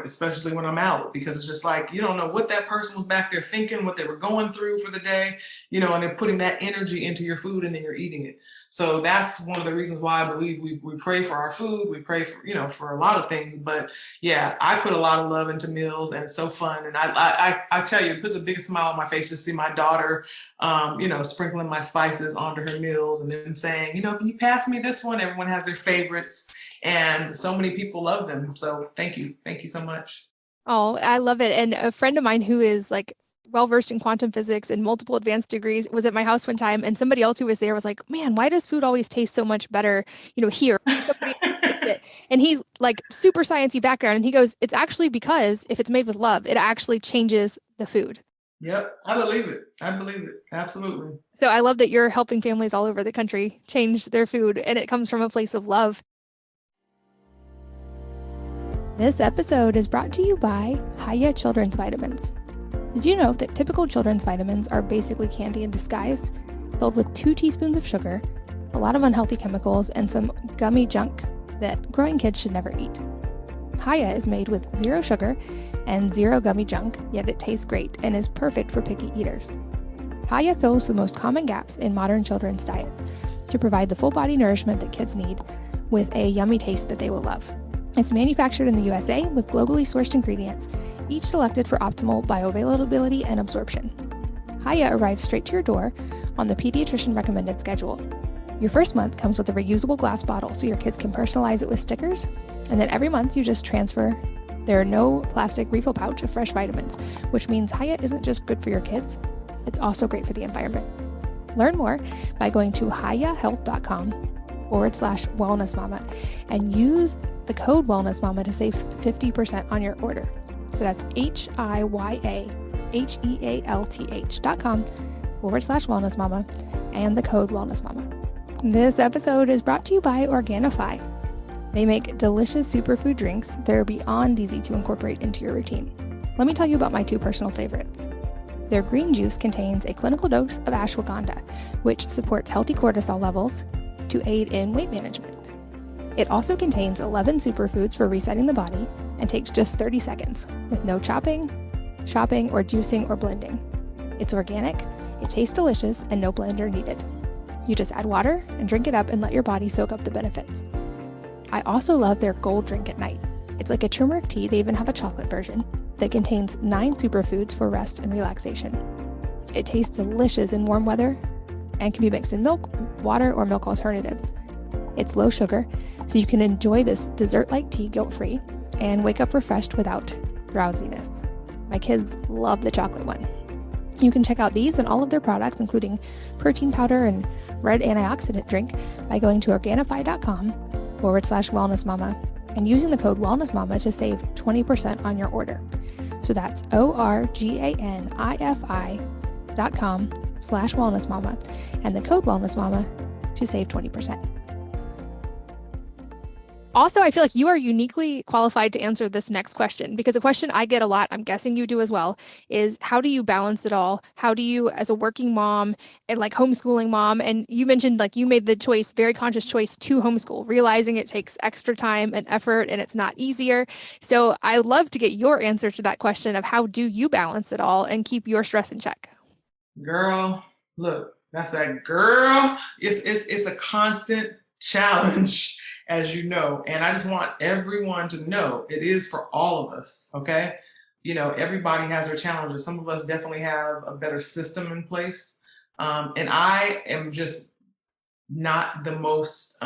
especially when I'm out, because it's just like, you don't know what that person was back there thinking, what they were going through for the day, and they're putting that energy into your food and then you're eating it. So that's one of the reasons why I believe we pray for our food. We pray for, for a lot of things. But yeah, I put a lot of love into meals, and it's so fun. And I tell you, it puts a big smile on my face to see my daughter, sprinkling my spices onto her meals and then saying, can you pass me this one? Everyone has their favorites, and so many people love them. So thank you. Thank you so much. Oh, I love it. And a friend of mine who is like well-versed in quantum physics and multiple advanced degrees was at my house one time, and somebody else who was there was like, man, why does food always taste so much better, here? Somebody else makes it. And he's like super sciencey background. And he goes, it's actually because if it's made with love, it actually changes the food. Yep. I believe it. I believe it. Absolutely. So I love that you're helping families all over the country change their food, and it comes from a place of love. This episode is brought to you by Hayate Children's Vitamins. Did you know that typical children's vitamins are basically candy in disguise, filled with 2 teaspoons of sugar, a lot of unhealthy chemicals, and some gummy junk that growing kids should never eat? Hayate is made with 0 sugar and 0 gummy junk, yet it tastes great and is perfect for picky eaters. Hayate fills the most common gaps in modern children's diets to provide the full body nourishment that kids need with a yummy taste that they will love. It's manufactured in the USA with globally sourced ingredients, each selected for optimal bioavailability and absorption. Hayate arrives straight to your door on the pediatrician recommended schedule. Your first month comes with a reusable glass bottle so your kids can personalize it with stickers, and then every month you just transfer their no plastic refill pouch of fresh vitamins, which means Hayate isn't just good for your kids, it's also great for the environment. Learn more by going to hayahealth.com/wellnessmama and use the code wellnessmama to save 50% on your order. So that's hayahealth.com/wellnessmama and the code wellnessmama. This episode is brought to you by Organifi. They make delicious superfood drinks that are beyond easy to incorporate into your routine. Let me tell you about my 2 personal favorites. Their green juice contains a clinical dose of ashwagandha, which supports healthy cortisol levels to aid in weight management. It also contains 11 superfoods for resetting the body and takes just 30 seconds with no chopping, or juicing or blending. It's organic, it tastes delicious, and no blender needed. You just add water and drink it up and let your body soak up the benefits. I also love their gold drink at night. It's like a turmeric tea. They even have a chocolate version that contains 9 superfoods for rest and relaxation. It tastes delicious in warm weather and can be mixed in milk, water, or milk alternatives. It's low sugar, so you can enjoy this dessert-like tea guilt-free and wake up refreshed without drowsiness. My kids love the chocolate one. You can check out these and all of their products, including protein powder and red antioxidant drink, by going to Organifi.com/wellnessmama and using the code WellnessMama to save 20% on your order. So that's ORGANIFI.com/WellnessMama and the code WellnessMama to save 20%. Also, I feel like you are uniquely qualified to answer this next question, because a question I get a lot, I'm guessing you do as well, is how do you balance it all? How do you, as a working mom and like homeschooling mom, and you mentioned like you made the choice, very conscious choice to homeschool, realizing it takes extra time and effort and it's not easier. So I would love to get your answer to that question of how do you balance it all and keep your stress in check? Girl, look, that's that girl. It's a constant challenge, as you know, and I just want everyone to know it is for all of us. Okay, everybody has their challenges. Some of us definitely have a better system in place, and I am just not the most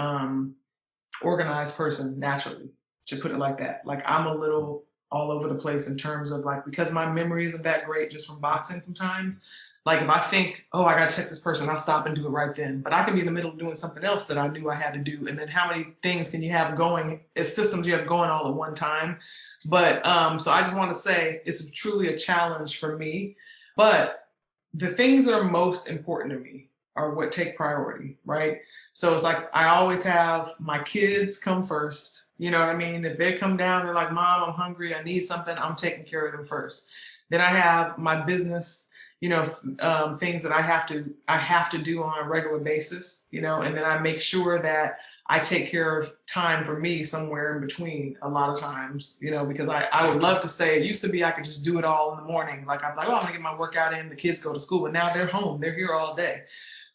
organized person naturally, to put it like that. Like I'm a little all over the place in terms of like, because my memory isn't that great just from boxing sometimes. Like if I think, oh, I got to text this person, I'll stop and do it right then. But I can be in the middle of doing something else that I knew I had to do. And then how many things can you have going, as systems you have going all at one time? But so I just want to say it's truly a challenge for me. But the things that are most important to me are what take priority, right? So it's like I always have my kids come first. You know what I mean? If they come down, they're like, Mom, I'm hungry, I need something, I'm taking care of them first. Then I have my business, things that I have to do on a regular basis, and then I make sure that I take care of time for me somewhere in between a lot of times, because I would love to say, it used to be I could just do it all in the morning. Like I'm like, oh, I'm gonna get my workout in, the kids go to school, but now they're home, they're here all day.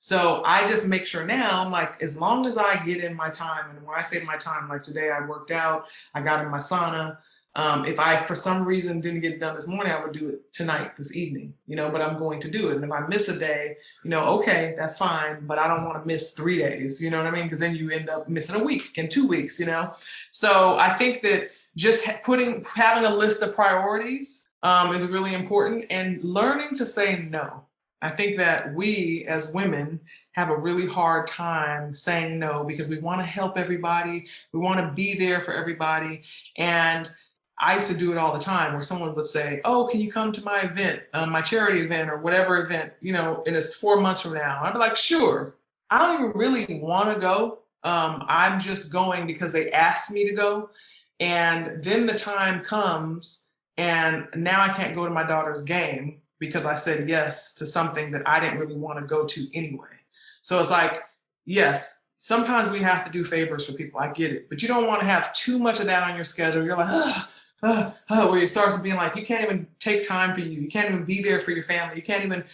So I just make sure now, I'm like, as long as I get in my time, and when I say my time, like today I worked out, I got in my sauna. If I, for some reason, didn't get it done this morning, I would do it tonight, this evening, but I'm going to do it. And if I miss a day, okay, that's fine, but I don't want to miss 3 days, you know what I mean? Because then you end up missing a week and 2 weeks, So I think that just having a list of priorities is really important, and learning to say no. I think that we as women have a really hard time saying no because we want to help everybody. We want to be there for everybody. And I used to do it all the time where someone would say, oh, can you come to my event, my charity event or whatever event, and it's 4 months from now. I'd be like, sure. I don't even really want to go. I'm just going because they asked me to go. And then the time comes and now I can't go to my daughter's game because I said yes to something that I didn't really want to go to anyway. So it's like, yes, sometimes we have to do favors for people. I get it. But you don't want to have too much of that on your schedule. You're like, where it starts being like, you can't even take time for you. You can't even be there for your family. You can't even,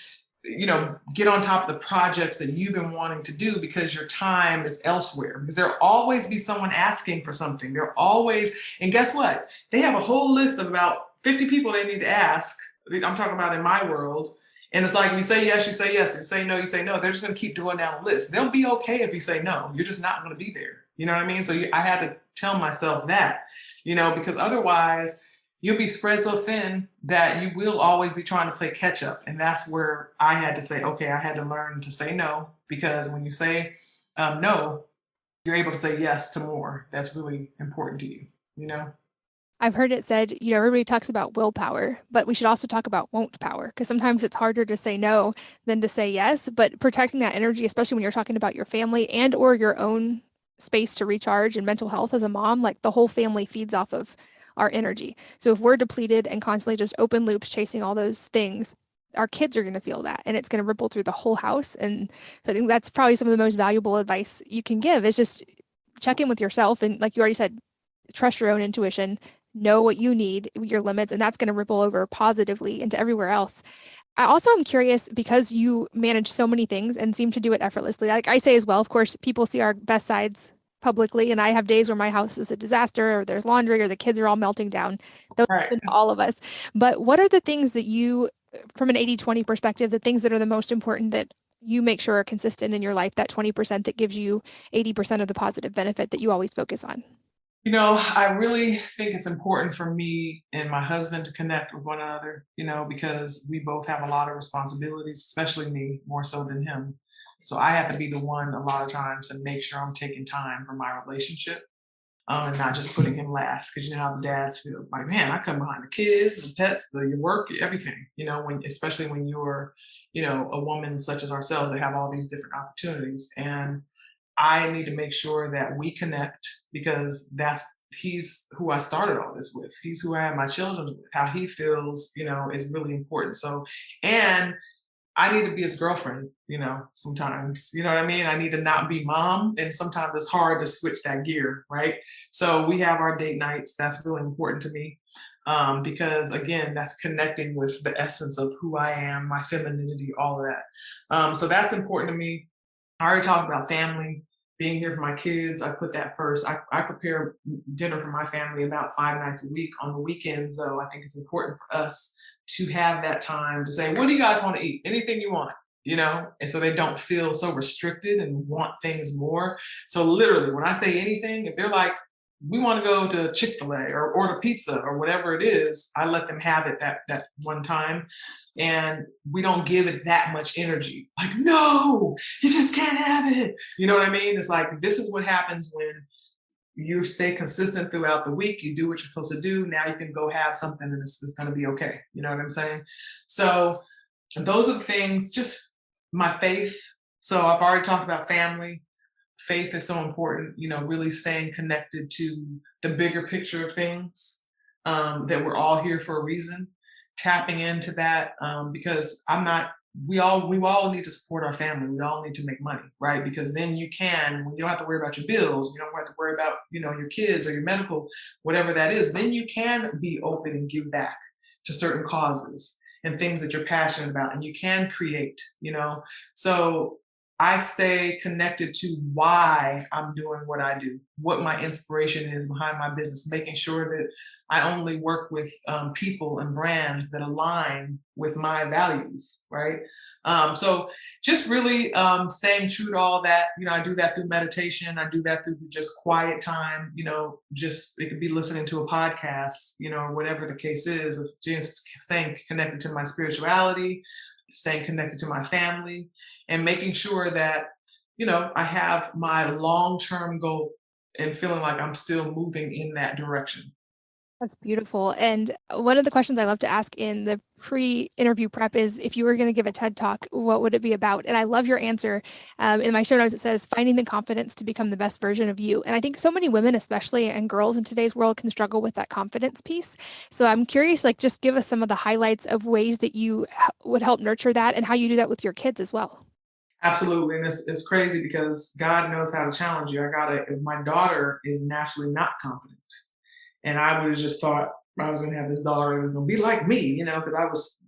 get on top of the projects that you've been wanting to do because your time is elsewhere. Because there'll always be someone asking for something. And guess what? They have a whole list of about 50 people they need to ask. I'm talking about in my world. And it's like, you say yes, you say yes. You say no, you say no. They're just going to keep doing down the list. They'll be okay if you say no. You're just not going to be there. You know what I mean? So I had to tell myself that, because otherwise you'll be spread so thin that you will always be trying to play catch up. And that's where I had to say, okay, I had to learn to say no, because when you say no, you're able to say yes to more. That's really important to you. I've heard it said, everybody talks about willpower, but we should also talk about won't power, because sometimes it's harder to say no than to say yes. But protecting that energy, especially when you're talking about your family and or your own space to recharge and mental health as a mom, like the whole family feeds off of our energy. So if we're depleted and constantly just open loops chasing all those things, our kids are going to feel that, and it's going to ripple through the whole house. And so I think that's probably some of the most valuable advice you can give, is just check in with yourself. And like you already said, trust your own intuition, know what you need, your limits, and that's going to ripple over positively into everywhere else. I also am curious, because you manage so many things and seem to do it effortlessly. Like I say as well, of course, people see our best sides publicly, and I have days where my house is a disaster, or there's laundry, or the kids are all melting down. Those happen to all of us. But what are the things that you, from an 80-20 perspective, the things that are the most important that you make sure are consistent in your life, that 20% that gives you 80% of the positive benefit that you always focus on? I really think it's important for me and my husband to connect with one another, because we both have a lot of responsibilities, especially me, more so than him. So I have to be the one a lot of times to make sure I'm taking time for my relationship. and not just putting him last. Because you know how the dads feel like, man, I come behind the kids, the pets, your work, everything. You know, especially when you're, you know, a woman such as ourselves that have all these different opportunities. And I need to make sure that we connect because he's who I started all this with. He's who I have my children with. How he feels, you know, is really important. So, and I need to be his girlfriend, you know, sometimes, you know what I mean? I need to not be mom. And sometimes it's hard to switch that gear, right? So we have our date nights. That's really important to me. Because again, that's connecting with the essence of who I am, my femininity, all of that. So that's important to me. I already talked about family, being here for my kids. I put that first. I prepare dinner for my family about 5 nights a week. On the weekends, though, I think it's important for us to have that time to say, what do you guys want to eat? Anything you want, you know? And so they don't feel so restricted and want things more. So literally, when I say anything, if they're like, we want to go to Chick-fil-A or order pizza or whatever it is, I let them have it that one time. And we don't give it that much energy. Like, no, you just can't have it. You know what I mean? It's like, this is what happens when you stay consistent throughout the week. You do what you're supposed to do. Now you can go have something and it's going to be okay. You know what I'm saying? So those are the things, just my faith. So I've already talked about family. Faith is so important, you know, really staying connected to the bigger picture of things, that we're all here for a reason, tapping into that, because we all need to support our family. We all need to make money, right? Because then you don't have to worry about your bills. You don't have to worry about, you know, your kids or your medical, whatever that is. Then you can be open and give back to certain causes and things that you're passionate about, and you can create, you know. So I stay connected to why I'm doing what I do, what my inspiration is behind my business, making sure that I only work with people and brands that align with my values, right? So just really staying true to all that. You know, I do that through meditation. I do that through just quiet time. You know, just it could be listening to a podcast, you know, or whatever the case is, of just staying connected to my spirituality, staying connected to my family, and making sure that, you know, I have my long-term goal and feeling like I'm still moving in that direction. That's beautiful. And one of the questions I love to ask in the pre-interview prep is, if you were going to give a TED Talk, what would it be about? And I love your answer. In my show notes, it says, finding the confidence to become the best version of you. And I think so many women, especially, and girls in today's world, can struggle with that confidence piece. So I'm curious, like, just give us some of the highlights of ways that you would help nurture that and how you do that with your kids as well. Absolutely. And it's crazy because God knows how to challenge you. My daughter is naturally not confident. And I would have just thought I was going to have this daughter that was going to be like me, you know, because I was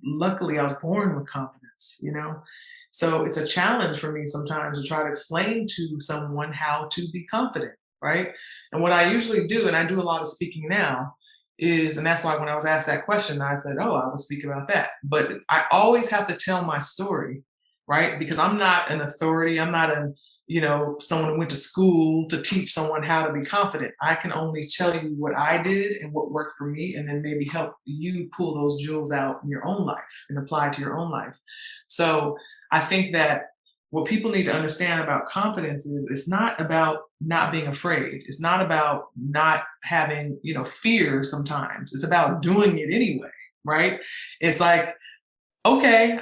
born with confidence, you know. So it's a challenge for me sometimes to try to explain to someone how to be confident, right? And what I usually do, and I do a lot of speaking now, and that's why when I was asked that question, I said, oh, I will speak about that. But I always have to tell my story, right? Because I'm not an authority. I'm not someone who went to school to teach someone how to be confident. I can only tell you what I did and what worked for me, and then maybe help you pull those jewels out in your own life and apply to your own life. So I think that what people need to understand about confidence is it's not about not being afraid. It's not about not having, fear sometimes. It's about doing it anyway, right? It's like, okay,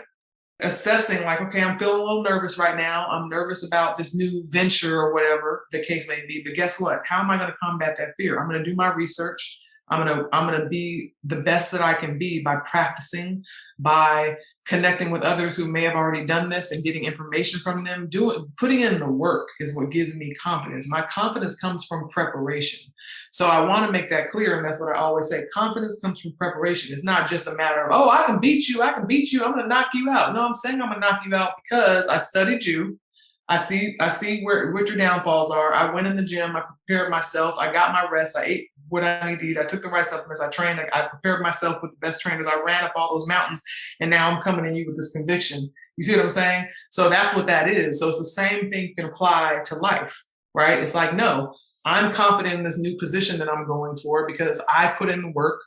assessing like, okay, I'm feeling a little nervous right now. I'm nervous about this new venture or whatever the case may be. But guess what? How am I going to combat that fear? I'm going to do my research. I'm going to be the best that I can be by practicing, by connecting with others who may have already done this and getting information from them. Putting in the work is what gives me confidence. My confidence comes from preparation. So I want to make that clear. And that's what I always say. Confidence comes from preparation. It's not just a matter of, oh, I can beat you. I'm going to knock you out. No, I'm saying I'm going to knock you out because I studied you. I see what your downfalls are. I went in the gym. I prepared myself. I got my rest. I ate what I need to eat. I took the right supplements. I trained. I prepared myself with the best trainers. I ran up all those mountains, and now I'm coming in you with this conviction. You see what I'm saying? So that's what that is. So it's the same thing you can apply to life, right? It's like, no, I'm confident in this new position that I'm going for because I put in the work,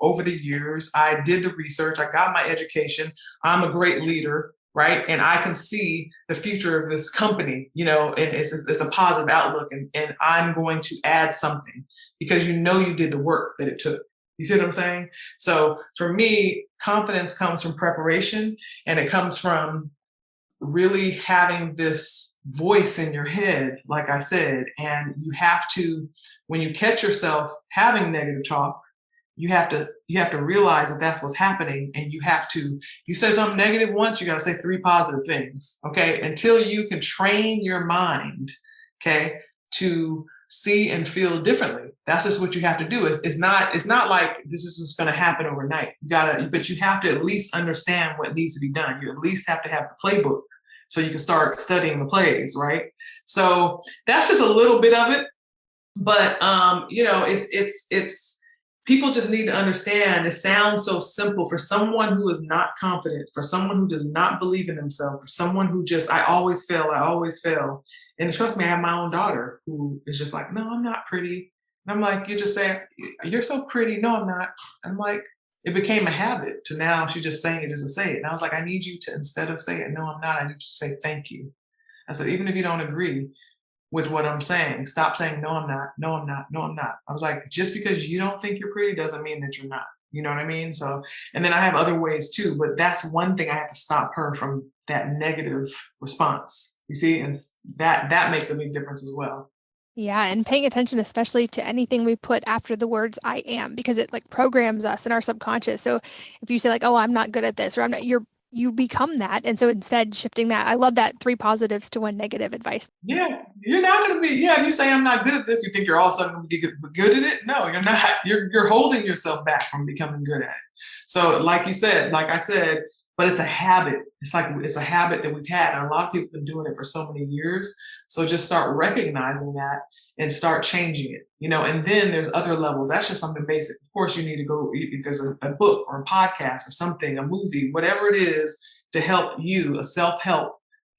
over the years. I did the research. I got my education. I'm a great leader. right? And I can see the future of this company, and it's a positive outlook, and I'm going to add something because you did the work that it took. You see what I'm saying? So for me, confidence comes from preparation, and it comes from really having this voice in your head, like I said, and you have to, when you catch yourself having negative talk, you have to realize that that's what's happening, and you say something negative once, you got to say 3 positive things, okay, until you can train your mind, okay, to see and feel differently. That's just what you have to do. It's not like this is just going to happen overnight. But you have to at least understand what needs to be done. You at least have to have the playbook so you can start studying the plays, right? So that's just a little bit of it. But it's people just need to understand. It sounds so simple for someone who is not confident, for someone who does not believe in themselves, for someone who just, I always fail. And trust me, I have my own daughter who is just like, no, I'm not pretty. And I'm like, you just say, you're so pretty. No, I'm not. I'm like, it became a habit to now she's just saying it just to say it. And I was like, I need you to, instead of saying, no, I'm not, I need you to say thank you. I said, even if you don't agree with what I'm saying, stop saying, no, I'm not, no, I'm not, no, I'm not. I was like, just because you don't think you're pretty doesn't mean that you're not. You know what I mean? So, and then I have other ways too, but that's one thing I have to stop her from, that negative response. You see, and that makes a big difference as well. Yeah, and paying attention especially to anything we put after the words I am, because it like programs us in our subconscious. So if you say like, oh, I'm not good at this, or I'm not, you become that. And so instead shifting that, I love that 3 positives to 1 negative advice. Yeah, you're not going to be, if you say I'm not good at this, you think you're all of a sudden going to be good at it? No, you're not. You're holding yourself back from becoming good at it. So like I said, but it's a habit. It's a habit that we've had. And a lot of people have been doing it for so many years. So just start recognizing that and start changing it, and then there's other levels. That's just something basic. Of course, you need to go, if there's a book or a podcast or something, a movie, whatever it is to help you, a self-help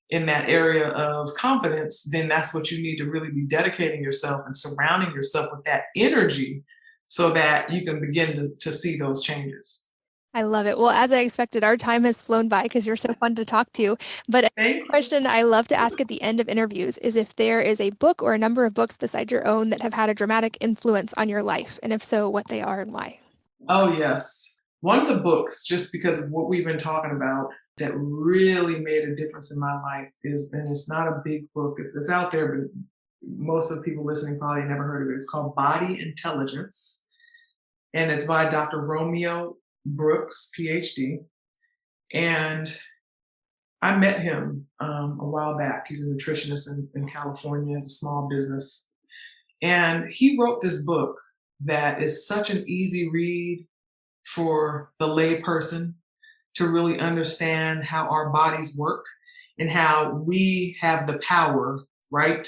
in that area of confidence, then that's what you need to really be dedicating yourself and surrounding yourself with that energy so that you can begin to see those changes. I love it. Well, as I expected, our time has flown by because you're so fun to talk to. But a question I love to ask at the end of interviews is if there is a book or a number of books besides your own that have had a dramatic influence on your life, and if so, what they are and why. Oh, yes. One of the books, just because of what we've been talking about, that really made a difference in my life is, and it's not a big book, it's out there, but most of the people listening probably never heard of it. It's called Body Intelligence, and it's by Dr. Romeo Brooks, PhD. And I met him a while back. He's a nutritionist in California, has a small business. And he wrote this book that is such an easy read for the lay person to really understand how our bodies work and how we have the power, right,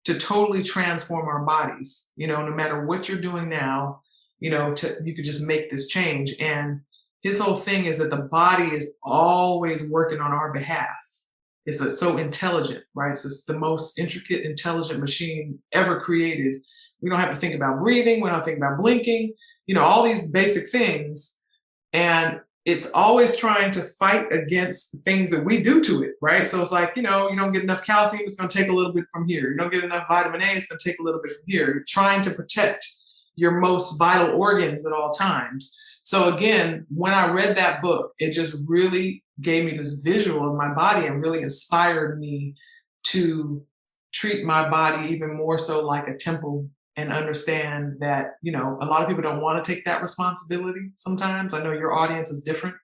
to totally transform our bodies. No matter what you're doing now, you could just make this change. And his whole thing is that the body is always working on our behalf. It's so intelligent, right? It's the most intricate, intelligent machine ever created. We don't have to think about breathing. We don't have to think about blinking, all these basic things. And it's always trying to fight against the things that we do to it, right? So it's like, you don't get enough calcium, it's going to take a little bit from here. You don't get enough vitamin A, it's going to take a little bit from here. You're trying to protect your most vital organs at all times. So again, when I read that book, it just really gave me this visual of my body and really inspired me to treat my body even more so like a temple, and understand that, a lot of people don't want to take that responsibility sometimes. I know your audience is different,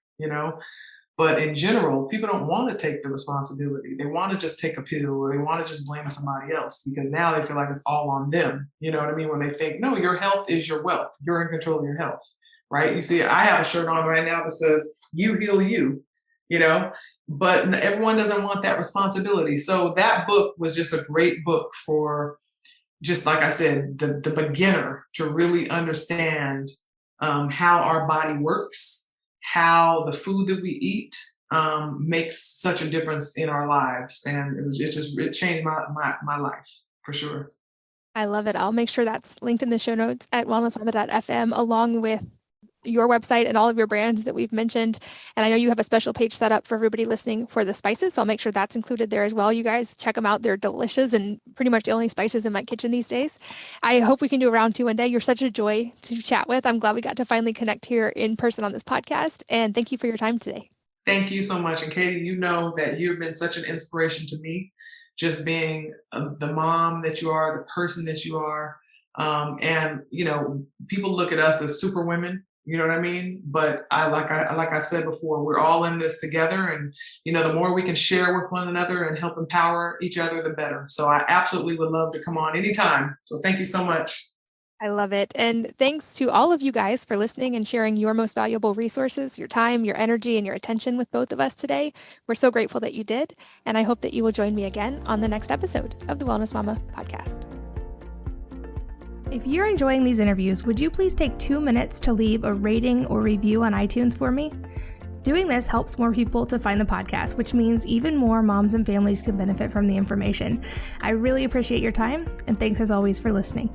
but in general, people don't want to take the responsibility. They want to just take a pill, or they want to just blame somebody else because now they feel like it's all on them. You know what I mean? When they think, no, your health is your wealth. You're in control of your health, right? You see, I have a shirt on right now that says, you heal you, but everyone doesn't want that responsibility. So that book was just a great book for, just like I said, the beginner to really understand how our body works, how the food that we eat makes such a difference in our lives. And it changed my life for sure. I love it. I'll make sure that's linked in the show notes at wellnessmama.fm, along with your website and all of your brands that we've mentioned. And I know you have a special page set up for everybody listening for the spices. So I'll make sure that's included there as well. You guys check them out. They're delicious and pretty much the only spices in my kitchen these days. I hope we can do a round 2 one day. You're such a joy to chat with. I'm glad we got to finally connect here in person on this podcast. And thank you for your time today. Thank you so much. And Katie, you know that you've been such an inspiration to me, just being the mom that you are, the person that you are. And, people look at us as super women, you know what I mean? But like I've said before, we're all in this together. And, the more we can share with one another and help empower each other, the better. So I absolutely would love to come on anytime. So thank you so much. I love it. And thanks to all of you guys for listening and sharing your most valuable resources, your time, your energy, and your attention with both of us today. We're so grateful that you did. And I hope that you will join me again on the next episode of the Wellness Mama podcast. If you're enjoying these interviews, would you please take 2 minutes to leave a rating or review on iTunes for me? Doing this helps more people to find the podcast, which means even more moms and families can benefit from the information. I really appreciate your time, and thanks as always for listening.